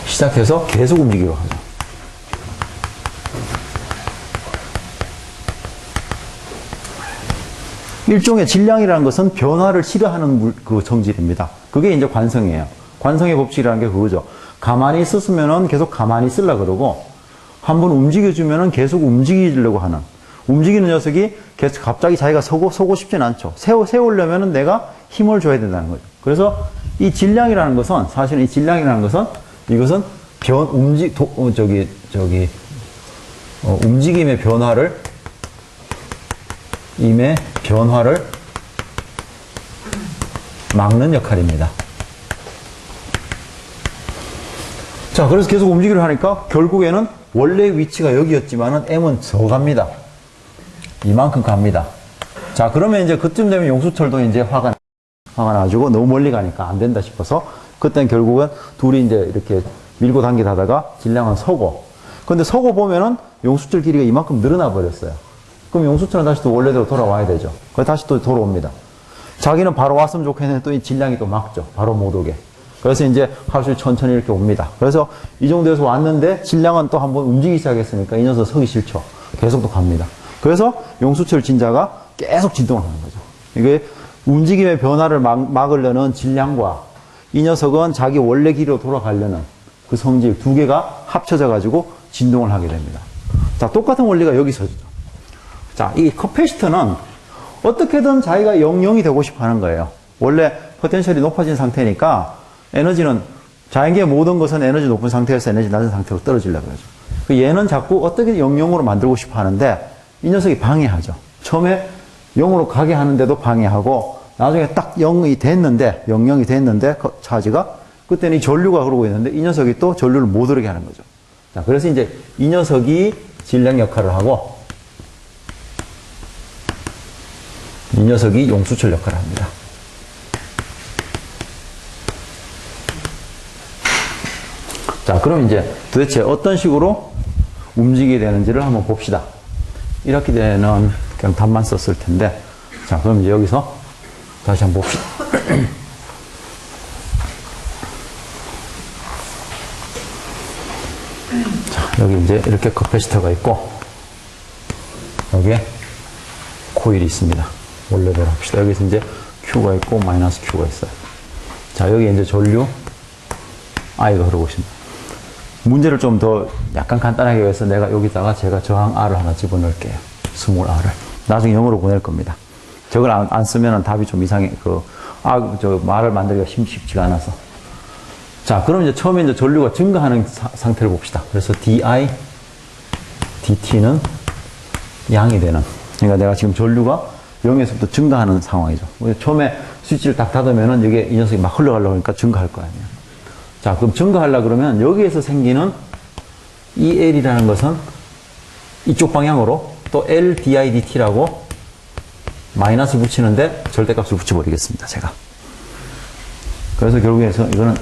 시작해서 계속 움직이려 하죠. 일종의 질량이라는 것은 변화를 싫어하는 그 성질입니다. 그게 이제 관성이에요. 관성의 법칙이라는 게 그거죠. 가만히 있었으면은 계속 가만히 있으려고 그러고 한번 움직여주면은 계속 움직이려고 하는, 움직이는 녀석이 계속 갑자기 자기가 서고 싶진 않죠. 세우려면은 내가 힘을 줘야 된다는 거죠. 그래서 이 질량이라는 것은, 사실은 이 질량이라는 것은, 이것은 움직임의 변화를 막는 역할입니다. 자, 그래서 계속 움직이려 하니까 결국에는 원래 위치가 여기였지만은 M은 저 갑니다. 이만큼 갑니다. 자, 그러면 이제 그쯤 되면 용수철도 이제 화가 나가지고 너무 멀리 가니까 안 된다 싶어서 그때는 결국은 둘이 이제 이렇게 밀고 당기다 하다가 질량은 서고, 근데 서고 보면은 용수철 길이가 이만큼 늘어나 버렸어요. 그럼 용수철은 다시 또 원래대로 돌아와야 되죠. 그래서 다시 또 돌아옵니다. 자기는 바로 왔으면 좋겠는데 또 이 질량이 또 막죠. 바로 못 오게. 그래서 이제 하루 천천히 이렇게 옵니다. 그래서 이 정도에서 왔는데 질량은 또 한번 움직이기 시작했으니까 이 녀석 서기 싫죠. 계속 또 갑니다. 그래서 용수철 진자가 계속 진동을 하는 거죠. 이게 움직임의 변화를 막으려는 질량과 이 녀석은 자기 원래 길이로 돌아가려는 그 성질 두 개가 합쳐져 가지고 진동을 하게 됩니다. 자, 똑같은 원리가 여기서죠. 자, 이 커패시터는 어떻게든 자기가 0이 되고 싶어 하는 거예요. 원래 포텐셜이 높아진 상태니까 에너지는, 자연계의 모든 것은 에너지 높은 상태에서 에너지 낮은 상태로 떨어지려고 그러죠. 얘는 자꾸 어떻게 0으로 만들고 싶어 하는데 이 녀석이 방해하죠. 처음에 0으로 가게 하는데도 방해하고 나중에 딱 0이 됐는데, 0이 됐는데 차지가 그때는 이 전류가 흐르고 있는데 이 녀석이 또 전류를 못 오르게 하는 거죠. 자, 그래서 이제 이 녀석이 질량 역할을 하고 이 녀석이 용수철 역할을 합니다. 자, 그럼 이제 도대체 어떤 식으로 움직이게 되는지를 한번 봅시다. 이렇게 되는 그냥 답만 썼을 텐데, 자, 그럼 이제 여기서 다시 한번 봅시다. 자, 여기 이제 이렇게 커패시터가 있고 여기에 코일이 있습니다. 원래대로 합시다. 여기서 이제 Q가 있고 마이너스 Q가 있어요. 자, 여기 이제 전류 I가 흐르고 있습니다. 문제를 좀 더 약간 간단하게 위해서 내가 여기다가 제가 저항 R을 하나 집어넣을게요. 스몰 R을. 나중에 영어로 보낼 겁니다. 저걸 안 쓰면 답이 좀 이상해. 말을 만들기가 쉽지가 않아서. 자, 그럼 이제 처음에 이제 전류가 증가하는 상태를 봅시다. 그래서 DI, DT는 양이 되는. 그러니까 내가 지금 전류가 0에서부터 증가하는 상황이죠. 처음에 스위치를 딱 닫으면은 이게 이 녀석이 막 흘러가려고 하니까 증가할 거 아니에요. 자, 그럼 증가하려고 그러면 여기에서 생기는 EL이라는 것은 이쪽 방향으로 또 LDIDT라고 마이너스 붙이는데 절대값을 붙여버리겠습니다, 제가. 그래서 결국에서 이거는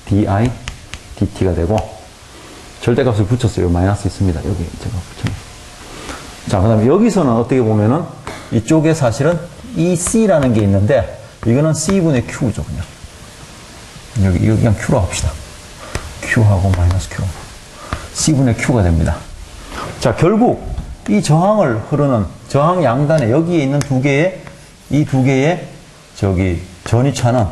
LDIDT가 되고 절대값을 붙였어요. 마이너스 있습니다. 여기 제가 붙여요. 자, 그 다음에 여기서는 어떻게 보면은 이쪽에 사실은 EC라는 게 있는데 이거는 C분의 Q죠, 그냥. 여기 그냥 Q로 합시다. Q하고 마이너스 Q. C분의 Q가 됩니다. 자, 결국 이 저항을 흐르는 저항 양단에 여기에 있는 이 두 개의 전이차는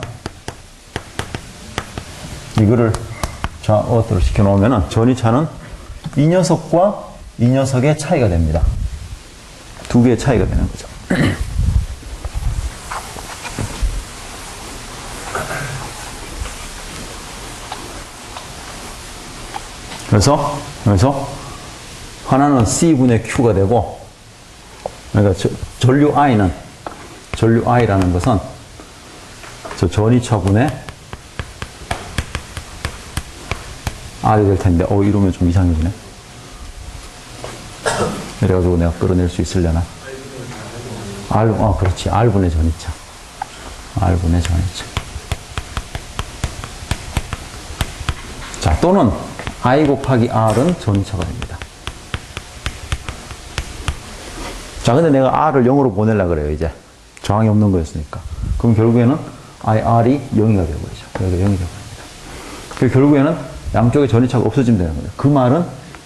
이거를 어떻게 시켜 놓으면은 전이차는 이 녀석과 이 녀석의 차이가 됩니다. 두 개의 차이가 되는 거죠. 그래서 하나는 C분의 Q가 되고, 그러니까 전류 I라는 것은 저 전이차분의 R이 될 텐데, 이러면 좀 이상해지네. 그래가지고 내가 끌어낼 수 있으려나? 그렇지. R분의 전이차. R분의 전이차. 자, 또는 I 곱하기 R은 전이차가 됩니다. 자, 근데 내가 R을 0으로 보내려고 그래요, 이제. 저항이 없는 거였으니까. 그럼 결국에는 IR이 0이가 되어버리죠. 여기가 0이 되어버립니다. 결국에는 양쪽에 전이차가 없어지면 되는 거예요. 그 말은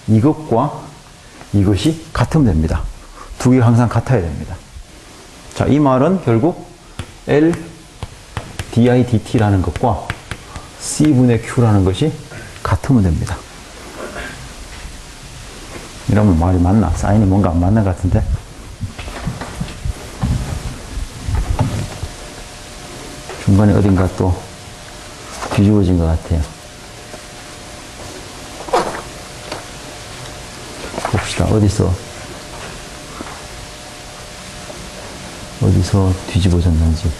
이것과 이것이 같으면 됩니다. 두 개가 항상 같아야 됩니다. 자, 이 말은 결국 L, DI, DT라는 것과 C분의 Q라는 것이 같으면 됩니다. 이러면 말이 맞나? 사인이 뭔가 안 맞는 것 같은데? 중간에 어딘가 또 뒤집어진 것 같아요. 봅시다. 어디서 뒤집어졌는지.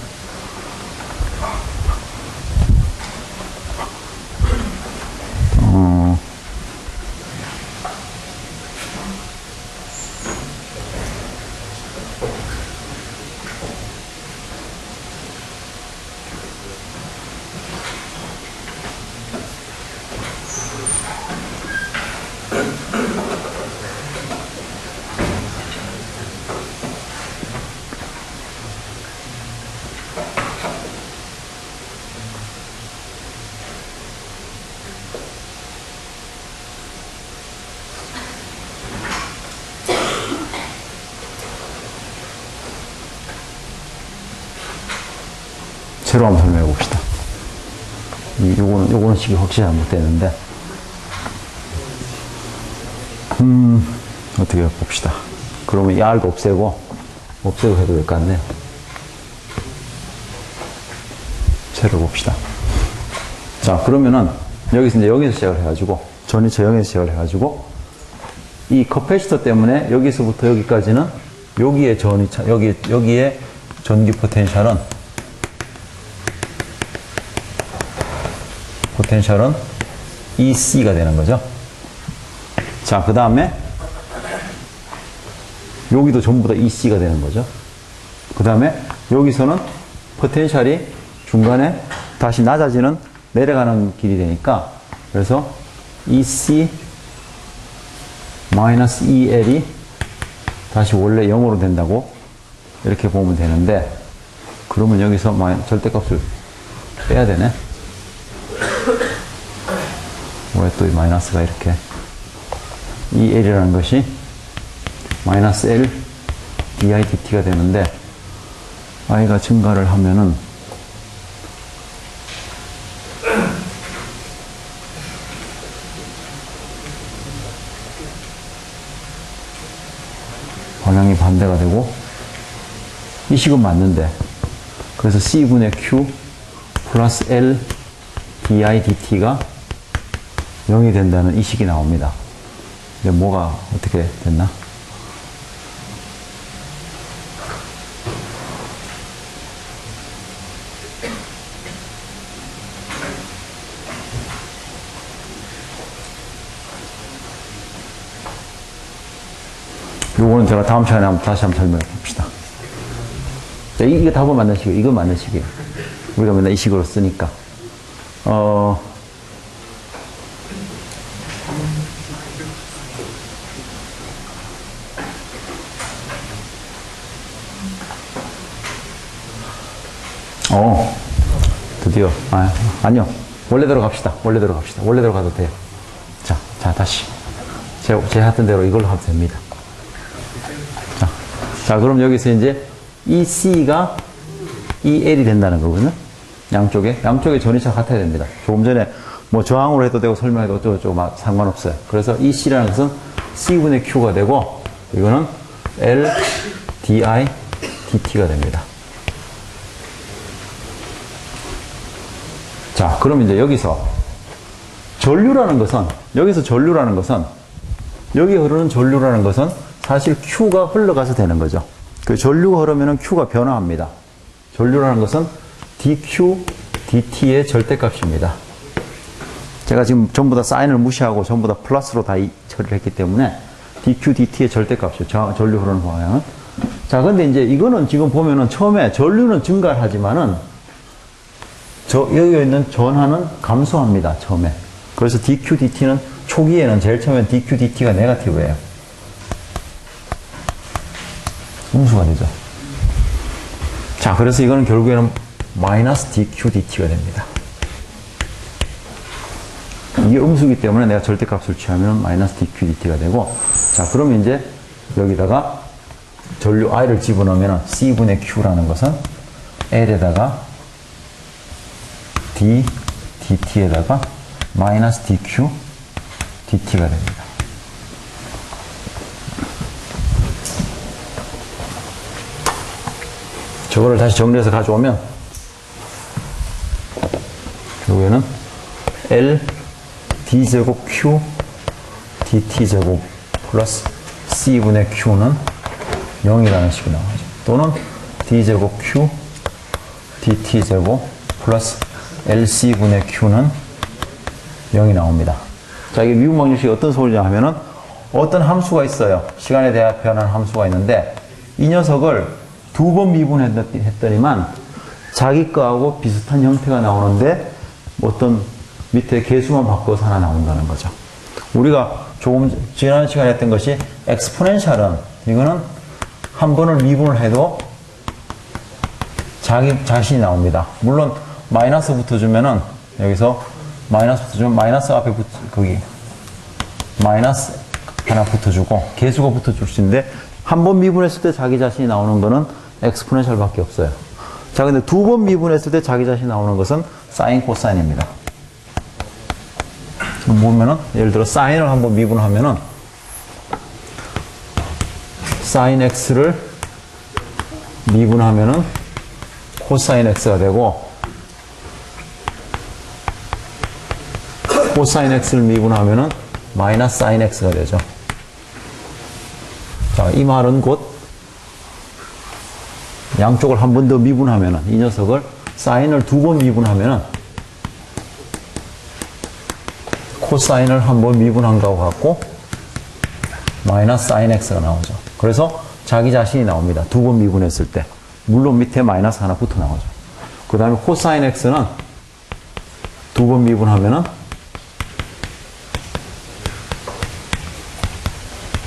새로 한번 설명해 봅시다. 요거는 식이 확실히 잘못되는데, 어떻게 봅시다. 그러면 이 R도 없애고 해도 될 것 같네요. 새로 봅시다. 자, 그러면은, 여기서 시작을 해가지고, 전이차 0에서 시작을 해가지고, 이 커패시터 때문에 여기서부터 여기까지는, 여기에 여기에 전기 포텐셜은 EC가 되는 거죠. 자, 그 다음에 여기도 전부 다 EC가 되는 거죠. 그 다음에 여기서는 포텐셜이 중간에 다시 낮아지는 내려가는 길이 되니까, 그래서 EC 마이너스 EL이 다시 원래 0으로 된다고 이렇게 보면 되는데, 그러면 여기서 절대값을 빼야 되네. 왜 또 이 마이너스가 이렇게, EL이라는 것이 마이너스 L DIDT가 되는데, I가 증가를 하면은 반대가 되고, 이 식은 맞는데, 그래서 C분의 Q 플러스 L di dt가 0이 된다는 이 식이 나옵니다. 근데 뭐가 어떻게 됐나? 요거는 제가 다음 시간에 다시 한번 설명해 봅시다. 이거 답은 맞는 식이에요. 이거 맞는 식이에요. 우리가 맨날 이 식으로 쓰니까. 드디어. 아니요. 원래대로 갑시다. 원래대로 갑시다. 원래대로 가도 돼요. 자, 다시. 제 하던 대로 이걸로 하면 됩니다. 자, 그럼 여기서 이제 이 C가 이 L이 된다는 거거든요. 양쪽에 전위차 같아야 됩니다. 조금 전에 뭐 저항으로 해도 되고 설명해도 어쩌고저쩌고 상관없어요. 그래서 이 C라는 것은 C분의 Q가 되고, 이거는 L di dt가 됩니다. 자, 그럼 이제 여기서 전류라는 것은, 여기 흐르는 전류라는 것은 사실 Q가 흘러가서 되는 거죠. 그 전류가 흐르면 Q가 변화합니다. 전류라는 것은 dQ, dt의 절대값입니다. 제가 지금 전부 다 사인을 무시하고 전부 다 플러스로 다 처리를 했기 때문에 dQ, dt의 절대값이죠. 전류 흐르는 방향은. 자, 근데 이제 이거는 지금 보면은 처음에 전류는 증가를 하지만은 여기 있는 전하는 감소합니다. 처음에. 그래서 dQ, dt는 초기에는 제일 처음엔 dQ, dt가 네거티브예요. 음수가 되죠. 자, 그래서 이거는 결국에는 마이너스 dQ, dt가 됩니다. 이게 음수이기 때문에 내가 절대값을 취하면 마이너스 dQ, dt가 되고, 자, 그러면 이제 여기다가 전류 I를 집어넣으면 C분의 Q라는 것은 L에다가 d, dt에다가 마이너스 dq, dt가 됩니다. 저거를 다시 정리해서 가져오면 결국에는 L d제곱 Q dt제곱 플러스 C분의 Q는 0이라는 식이 나오죠. 또는 d제곱 Q dt제곱 플러스 LC분의 Q는 0이 나옵니다. 자, 이게 미분 방정식이 어떤 소리냐 하면은 어떤 함수가 있어요. 시간에 대한 변하는 함수가 있는데 이 녀석을 두 번 미분했더니만 자기 거하고 비슷한 형태가 나오는데 어떤 밑에 개수만 바꿔서 하나 나온다는 거죠. 우리가 조금 지난 시간에 했던 것이 엑스포넨셜은 이거는 한 번을 미분을 해도 자신이 나옵니다. 물론 마이너스 붙어주면은 여기서 마이너스 붙어주면 마이너스 앞에 거기 마이너스 하나 붙어주고 개수가 붙어줄 수 있는데 한 번 미분했을 때 자기 자신이 나오는 거는 엑스포넨셜 밖에 없어요. 자, 근데 두 번 미분했을 때 자기 자신이 나오는 것은 사인, 코사인입니다. 보면은 예를 들어 사인을 한번 미분하면은 사인 x를 미분하면은 코사인 x가 되고 코사인 x를 미분하면은 마이너스 사인 x가 되죠. 자, 이 말은 곧 양쪽을 한 번 더 미분하면은 이 녀석을 사인을 두 번 미분하면은 코사인을 한 번 미분한 거하고 같고 마이너스 사인 x가 나오죠. 그래서 자기 자신이 나옵니다. 두 번 미분했을 때. 물론 밑에 마이너스 하나 붙어 나오죠. 그 다음에 코사인 x는 두 번 미분하면은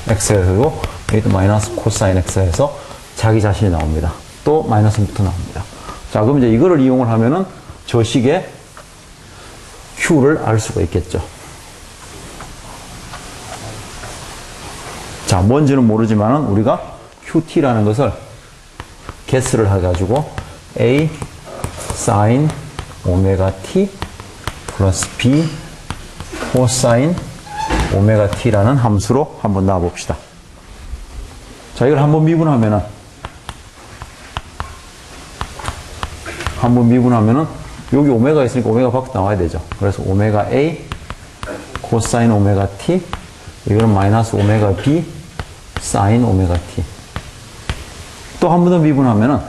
x가 되고 여기도 마이너스 코사인 x가 해서 자기 자신이 나옵니다. 또 마이너스 붙어 나옵니다. 자, 그럼 이제 이거를 이용을 하면은 저 식의 q를 알 수가 있겠죠. 자, 뭔지는 모르지만은 우리가 qt라는 것을 guess를 해가지고 a sin 오메가 t 플러스 b 코사인 오메가 t라는 함수로 한번 놔봅시다. 자, 이걸 한번 미분하면은, 여기 오메가 있으니까 오메가 밖에 나와야 되죠. 그래서 오메가 A, 코사인 오메가 T, 이거는 마이너스 오메가 B, 사인 오메가 T. 또 한 번 더 미분하면은,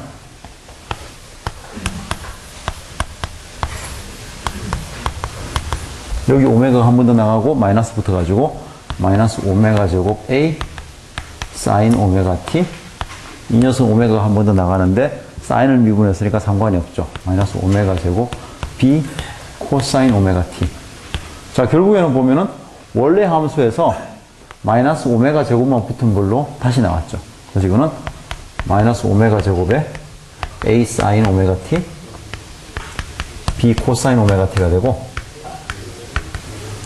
여기 오메가가 한 번 더 나가고, 마이너스 붙어가지고, 마이너스 오메가 제곱 A, 사인 오메가 T. 이 녀석 오메가가 한 번 더 나가는데, 사인을 미분했으니까 상관이 없죠. 마이너스 오메가 제곱 B, 코사인 오메가 T. 자, 결국에는 보면은, 원래 함수에서 마이너스 오메가 제곱만 붙은 걸로 다시 나왔죠. 그래서 이거는 마이너스 오메가 제곱에 A 사인 오메가 T, B 코사인 오메가 T가 되고,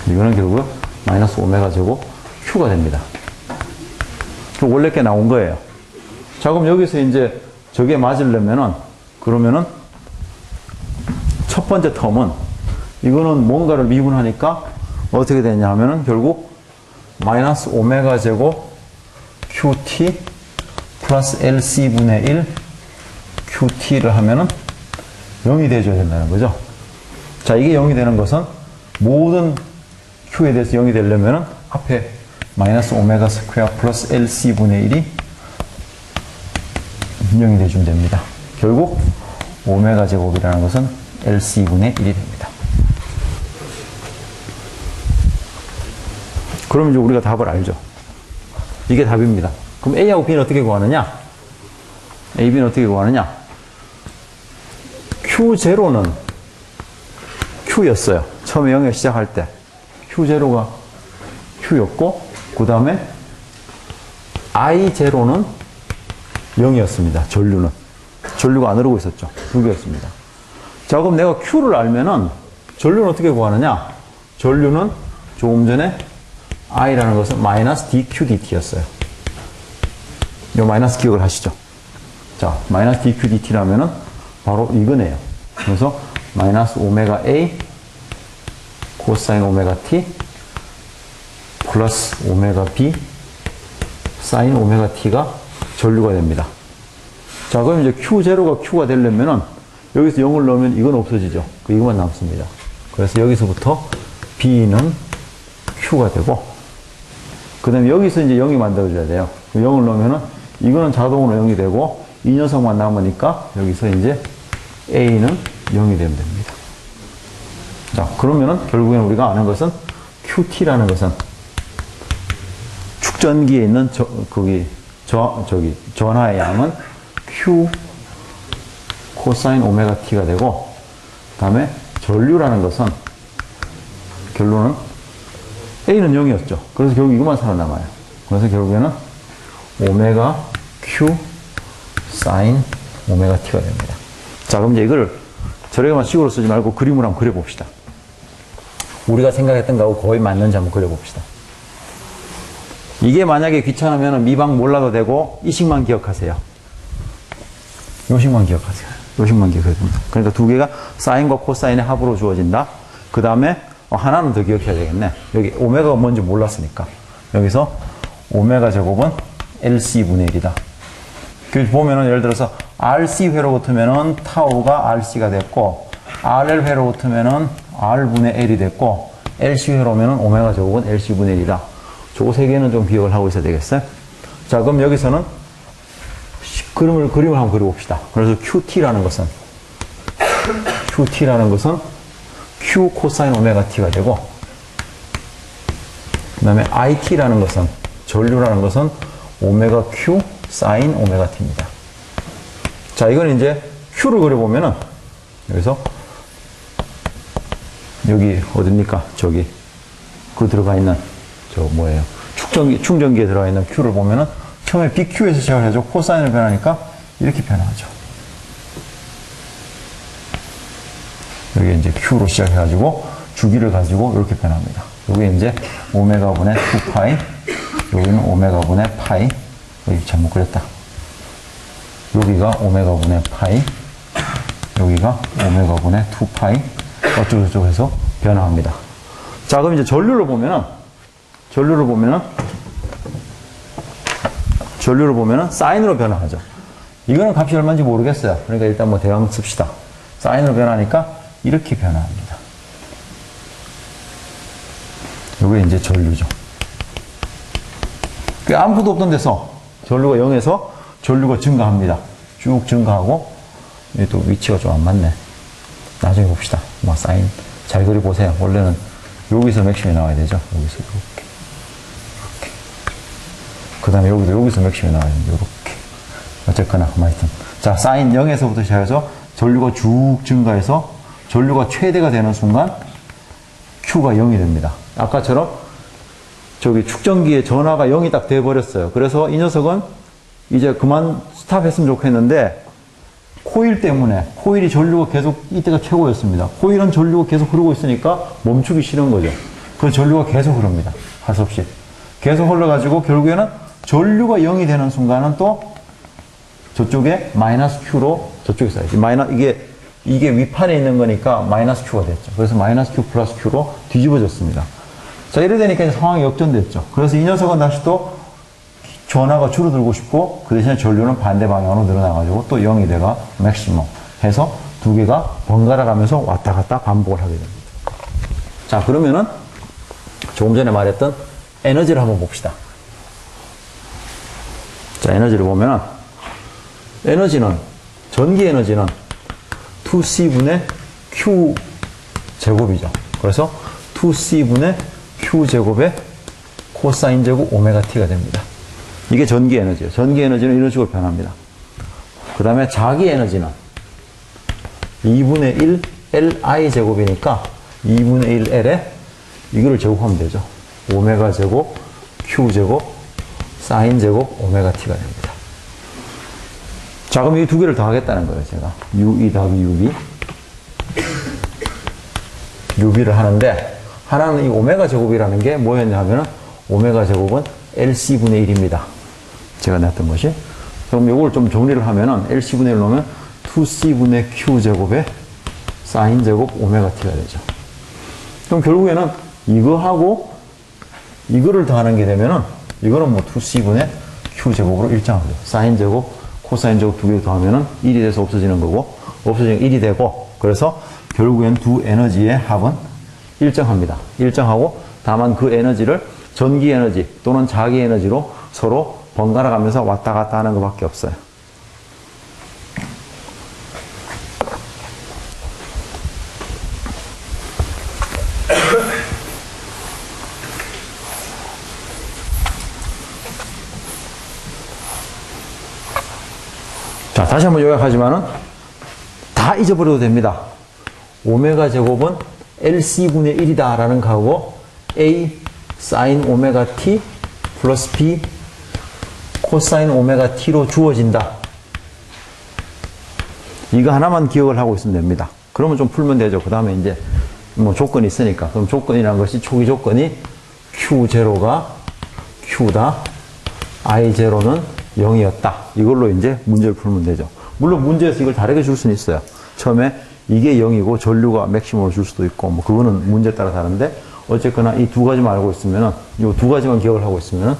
이거는 결국 마이너스 오메가 제곱 Q가 됩니다. 원래 게 나온 거예요. 자, 그럼 여기서 이제 저게 맞으려면은, 그러면은 첫 번째 텀은 이거는 뭔가를 미분하니까 어떻게 되냐 하면은 결국 마이너스 오메가 제곱 QT 플러스 LC분의 1 QT를 하면은 0이 돼줘야 된다는 거죠. 자, 이게 0이 되는 것은 모든 Q에 대해서 0이 되려면은 앞에 마이너스 오메가 스퀘어 플러스 LC분의 1이 0이 돼주면 됩니다. 결국 오메가 제곱이라는 것은 LC분의 1이 됩니다. 그럼 이제 우리가 답을 알죠. 이게 답입니다. 그럼 A하고 B는 어떻게 구하느냐? A, B는 어떻게 구하느냐? Q0는 Q였어요. 처음에 0에 시작할 때. Q0가 Q였고, 그 다음에 I0는 0이었습니다. 전류는. 전류가 안 흐르고 있었죠. 2개였습니다. 자, 그럼 내가 Q를 알면은 전류는 어떻게 구하느냐? 전류는 조금 전에 I라는 것은 마이너스 dQdt였어요. 요 마이너스 기억을 하시죠. 자, 마이너스 dQdt라면은 바로 이거네요. 그래서 마이너스 오메가 A 코사인 오메가 T 플러스 오메가 B 사인 오메가 T가 전류가 됩니다. 자, 그럼 이제 Q0가 Q가 되려면은 여기서 0을 넣으면 이건 없어지죠. 이것만 남습니다. 그래서 여기서부터 B는 Q가 되고, 그 다음에 여기서 이제 0이 만들어져야 돼요. 0을 넣으면은 이거는 자동으로 0이 되고, 이 녀석만 남으니까 여기서 이제 A는 0이 되면 됩니다. 자, 그러면은 결국에는 우리가 아는 것은 QT라는 것은 축전기에 있는 전하의 양은 Q 코사인 오메가 T가 되고, 그 다음에 전류라는 것은 결론은 A는 0이었죠. 그래서 결국 이것만 살아남아요. 그래서 결국에는 오메가 Q 사인 오메가 T가 됩니다. 자, 그럼 이제 이걸 저래만 식으로 쓰지 말고 그림으로 한번 그려봅시다. 우리가 생각했던 거하고 거의 맞는지 한번 그려봅시다. 이게 만약에 귀찮으면 미방 몰라도 되고 이 식만 기억하세요. 요 식만 기억하세요. 요 식만 기억해야 됩니다. 그러니까 두 개가 사인과 코사인의 합으로 주어진다. 그 다음에 하나는 더 기억해야 되겠네. 여기 오메가가 뭔지 몰랐으니까. 여기서 오메가 제곱은 LC분의 1이다. 그 보면은 예를 들어서 RC 회로 붙으면은 타우가 RC가 됐고, RL 회로 붙으면은 R분의 L이 됐고, LC 회로 오면은 오메가 제곱은 LC분의 1이다. 저 세 개는 좀 기억을 하고 있어야 되겠어요? 자, 그럼 여기서는 그림을 한번 그려봅시다. 그래서 QT라는 것은 Q 코사인 오메가 T가 되고, 그 다음에 IT라는 것은, 전류라는 것은 오메가 Q 사인 오메가 T입니다. 자, 이건 이제 Q를 그려보면은, 여기서, 여기, 어딥니까? 저기, 그 들어가 있는, 뭐예요? 충전기에 들어가 있는 Q를 보면은, 처음에 BQ에서 시작을 해서 코사인을 변하니까, 이렇게 변하죠. 여기 이제 Q로 시작해가지고, 주기를 가지고 이렇게 변합니다. 여기 이제 오메가분의 2파이, 여기는 오메가분의 파이, 여기 잘못 그렸다. 여기가 오메가분의 파이, 여기가 오메가분의 2파이, 어쩌고저쩌고 해서 변화합니다. 자, 그럼 이제 전류를 보면은, 전류를 보면은 사인으로 변화하죠. 이거는 값이 얼마인지 모르겠어요. 그러니까 일단 뭐 대강 씁시다. 사인으로 변하니까 이렇게 변화합니다. 이게 이제 전류죠. 아무것도 없던 데서 전류가 0에서 전류가 증가합니다. 쭉 증가하고, 이게 또 위치가 좀 안 맞네. 나중에 봅시다. 뭐 사인 잘 그리 보세요. 원래는 여기서 맥심이 나와야 되죠. 여기서 이렇게. 그 다음에 여기서 맥심이 나와야 되는데, 이렇게. 어쨌거나, 하여튼. 자, 사인 0에서부터 시작해서 전류가 쭉 증가해서 전류가 최대가 되는 순간 Q가 0이 됩니다. 아까처럼 저기 축전기의 전화가 0이 딱 돼버렸어요. 그래서 이 녀석은 이제 그만 스탑했으면 좋겠는데, 코일 때문에, 코일이 전류가 계속, 이때가 최고였습니다. 코일은 전류가 계속 흐르고 있으니까 멈추기 싫은 거죠. 그래서 전류가 계속 흐릅니다. 할 수 없이. 계속 흘러가지고 결국에는 전류가 0이 되는 순간은 또 저쪽에 마이너스 Q로 저쪽에 써야지. 이게 위판에 있는 거니까 마이너스 Q가 됐죠. 그래서 마이너스 Q 플러스 Q로 뒤집어졌습니다. 자, 이래 되니까 상황이 역전됐죠. 그래서 이 녀석은 다시 또 전하가 줄어들고 싶고, 그 대신에 전류는 반대 방향으로 늘어나가지고 또 0이 돼가 맥시멈 해서 두 개가 번갈아 가면서 왔다 갔다 반복을 하게 됩니다. 자, 그러면은 조금 전에 말했던 에너지를 한번 봅시다. 자, 에너지를 보면은 에너지는, 전기 에너지는 2C분의 Q 제곱이죠. 그래서 2C분의 Q 제곱의 코사인 제곱 오메가 T가 됩니다. 이게 전기 에너지예요. 전기 에너지는 이런 식으로 변합니다. 그 다음에 자기 에너지는 2분의 1 Li 제곱이니까 2분의 1 L에 이거를 제곱하면 되죠. 오메가 제곱 Q 제곱 사인 제곱 오메가 T가 됩니다. 자, 그럼 이 두 개를 더하겠다는 거예요, 제가. UE 더하기 UB. UB를 하는데, 하나는 이 오메가 제곱이라는 게 뭐였냐 하면은, 오메가 제곱은 LC분의 1입니다. 제가 냈던 것이. 그럼 이걸 좀 정리를 하면은, LC분의 1 넣으면 2C분의 Q 제곱에 사인 제곱 오메가 T가 되죠. 그럼 결국에는 이거하고 이거를 더하는 게 되면은, 이거는 뭐 2C분의 Q 제곱으로 일정하죠. 사인 제곱, 코사인 제곱 두 개 더하면은 1이 돼서 없어지는 거고, 없어지면 1이 되고, 그래서 결국엔 두 에너지의 합은 일정합니다. 일정하고, 다만 그 에너지를 전기 에너지 또는 자기 에너지로 서로 번갈아 가면서 왔다 갔다 하는 것밖에 없어요. 자, 다시 한번 요약하지만은 다 잊어버려도 됩니다. 오메가 제곱은 LC분의 1이다 라는 거하고 A 사인 오메가 T 플러스 B 코사인 오메가 T로 주어진다. 이거 하나만 기억을 하고 있으면 됩니다. 그러면 좀 풀면 되죠. 그 다음에 이제 뭐 조건이 있으니까. 그럼 조건이라는 것이 초기 조건이 Q0가 Q다. I0는 0이었다. 이걸로 이제 문제를 풀면 되죠. 물론 문제에서 이걸 다르게 줄 수는 있어요. 처음에 이게 0이고 전류가 맥시멈으로 줄 수도 있고, 뭐 그거는 문제에 따라 다른데, 어쨌거나 이 두 가지만 알고 있으면은, 이 두 가지만 기억을 하고 있으면은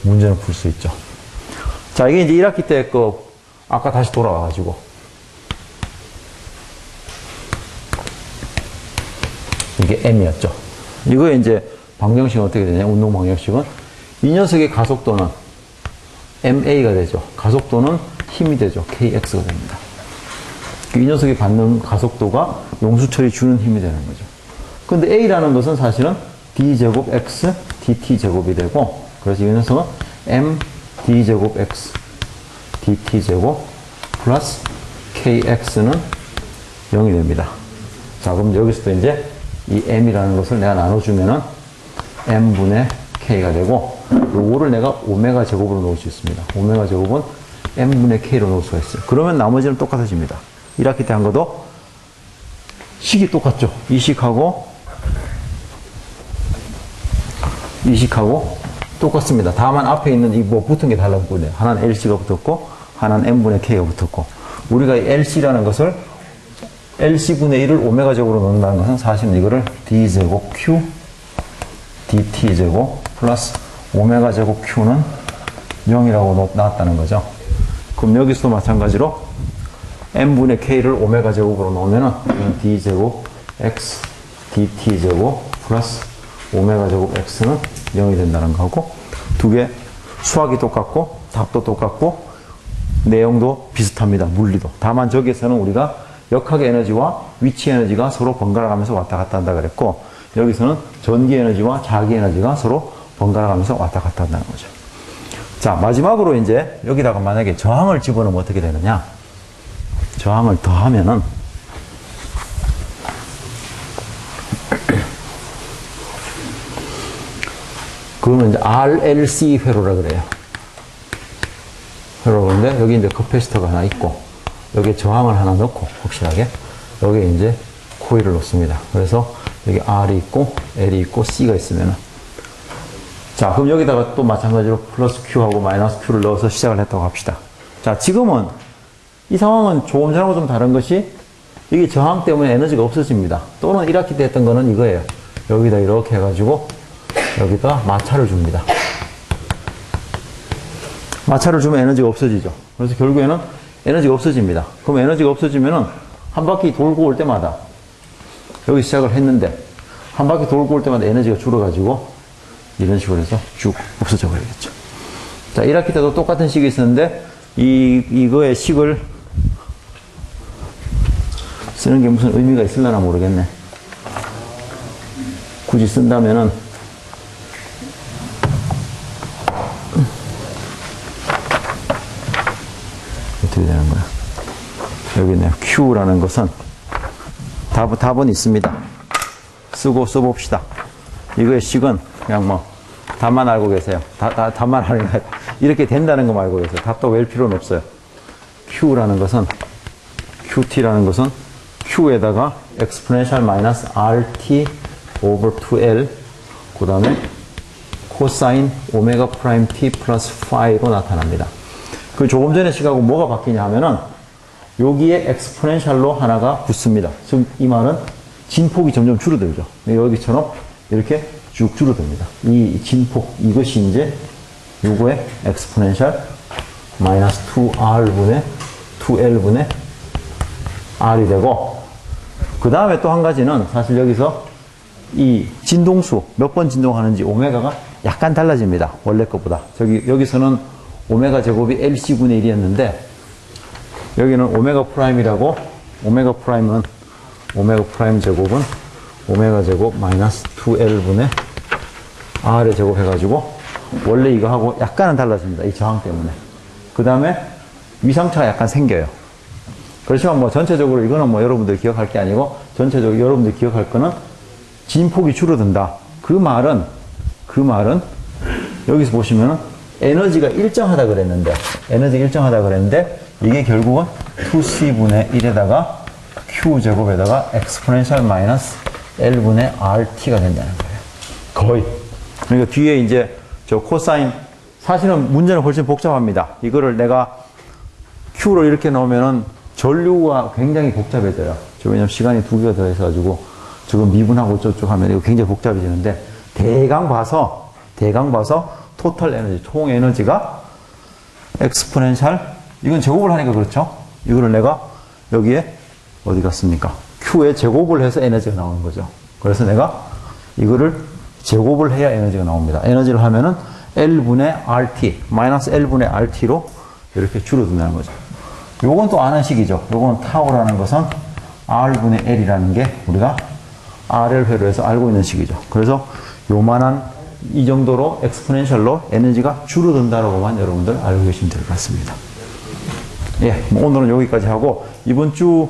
문제는 풀 수 있죠. 자, 이게 이제 1학기 때 아까 다시 돌아와가지고. 이게 M이었죠. 이거 이제 방정식은 어떻게 되냐? 운동 방정식은 이 녀석의 가속도는 MA가 되죠. 가속도는 힘이 되죠. KX가 됩니다. 이 녀석이 받는 가속도가 용수철이 주는 힘이 되는 거죠. 근데 A라는 것은 사실은 D제곱 X, DT제곱이 되고, 그래서 이 녀석은 M, D제곱 X, DT제곱 플러스 KX는 0이 됩니다. 자, 그럼 여기서도 이제 이 M이라는 것을 내가 나눠주면은 M분의 K가 되고, 요거를 내가 오메가 제곱으로 놓을 수 있습니다. 오메가 제곱은 M분의 K로 놓을 수가 있어요. 그러면 나머지는 똑같아집니다. 1학기 때 한 것도 식이 똑같죠. 이 식하고 똑같습니다. 다만 앞에 있는 이 뭐 붙은 게 달라고 보네요. 하나는 LC가 붙었고, 하나는 M분의 K가 붙었고, 우리가 이 LC라는 것을 LC분의 1을 오메가 제곱으로 넣는다는 것은 사실은 이거를 D제곱 Q, DT제곱 플러스 오메가 제곱 Q는 0이라고 나왔다는 거죠. 그럼 여기서도 마찬가지로 n분의 k를 오메가 제곱으로 넣으면은 d제곱 x dt 제곱 플러스 오메가 제곱 x는 0이 된다는 거고, 두 개 수학이 똑같고 답도 똑같고 내용도 비슷합니다. 물리도. 다만 저기에서는 우리가 역학의 에너지와 위치 에너지가 서로 번갈아 가면서 왔다 갔다 한다 그랬고, 여기서는 전기 에너지와 자기 에너지가 서로 번갈아 가면서 왔다 갔다 한다는 거죠. 자, 마지막으로 이제 여기다가 만약에 저항을 집어넣으면 어떻게 되느냐? 저항을 더하면은 그러면 이제 RLC 회로라 그래요. 회로가 그런데 여기 이제 커패시터가 하나 있고 여기에 저항을 하나 넣고 확실하게 여기에 이제 코일을 놓습니다. 그래서 여기 R이 있고 L이 있고 C가 있으면은, 자, 그럼 여기다가 또 마찬가지로 플러스 Q하고 마이너스 Q를 넣어서 시작을 했다고 합시다. 자, 지금은 이 상황은 조금 전하고 좀 다른 것이 이게 저항 때문에 에너지가 없어집니다. 또는 1학기 때 했던 거는 이거예요. 여기다 이렇게 해가지고 여기다 마찰을 줍니다. 마찰을 주면 에너지가 없어지죠. 그래서 결국에는 에너지가 없어집니다. 그럼 에너지가 없어지면은 한 바퀴 돌고 올 때마다 여기 시작을 했는데 한 바퀴 돌고 올 때마다 에너지가 줄어가지고 이런 식으로 해서 쭉 없어져 버리겠죠. 자, 1학기 때도 똑같은 식이 있었는데 이거의 식을 쓰는 게 무슨 의미가 있을려나 모르겠네. 굳이 쓴다면은 어떻게 되는 거야? 여기 있네요. Q라는 것은 답은 있습니다. 써봅시다. 이거의 식은 그냥 뭐 답만 알고 계세요. 답만 알고 이렇게 된다는 거 알고 계세요. 답도 외울 필요는 없어요. Q라는 것은 QT라는 것은 Q에다가 exponential minus RT over 2L 그 다음에 코사인 오메가 프라임 T 플러스 파이로 나타납니다. 그 조금 전에 식하고 뭐가 바뀌냐 하면은 여기에 exponential로 하나가 붙습니다. 즉 이 말은 진폭이 점점 줄어들죠. 여기처럼 이렇게 쭉 줄어듭니다. 이 진폭, 이것이 이제 요거의 exponential 마이너스 2R분의 2L분의 R이 되고, 그 다음에 또 한 가지는 사실 여기서 이 진동수, 몇 번 진동하는지 오메가가 약간 달라집니다. 원래 것보다. 여기서는 오메가 제곱이 LC분의 1이었는데, 여기는 오메가 프라임이라고, 오메가 프라임 제곱은 오메가 제곱 마이너스 2L분의 R의 제곱 해가지고, 원래 이거하고 약간은 달라집니다. 이 저항 때문에. 그 다음에 위상차가 약간 생겨요. 그렇지만 뭐 전체적으로 이거는 뭐 여러분들 기억할 게 아니고, 전체적으로 여러분들 기억할 거는 진폭이 줄어든다. 그 말은 여기서 보시면은 에너지가 일정하다 그랬는데 이게 결국은 2C분의 1에다가 Q제곱에다가 exponential 마이너스 L분의 RT가 된다는 거예요. 거의. 그러니까 뒤에 이제 저 코사인, 사실은 문제는 훨씬 복잡합니다. 이거를 내가 Q로 이렇게 넣으면은 전류가 굉장히 복잡해져요. 왜냐면 시간이 2개가 더 해가지고 지금 미분하고 저쪽 하면 이거 굉장히 복잡해지는데, 대강 봐서 토탈 에너지, 총 에너지가 exponential, 이건 제곱을 하니까 그렇죠. 이거를 내가 여기에 어디 갔습니까? Q에 제곱을 해서 에너지가 나오는 거죠. 그래서 내가 이거를 제곱을 해야 에너지가 나옵니다. 에너지를 하면은 L분의 RT, 마이너스 L분의 RT로 이렇게 줄어든다는 거죠. 요건 또 아는 식이죠. 요건 타우라는 것은 R분의 L이라는 게 우리가 RL 회로에서 알고 있는 식이죠. 그래서 요만한 이 정도로 엑스포넨셜로 에너지가 줄어든다라고만 여러분들 알고 계시면 될 것 같습니다. 예, 오늘은 여기까지 하고 이번 주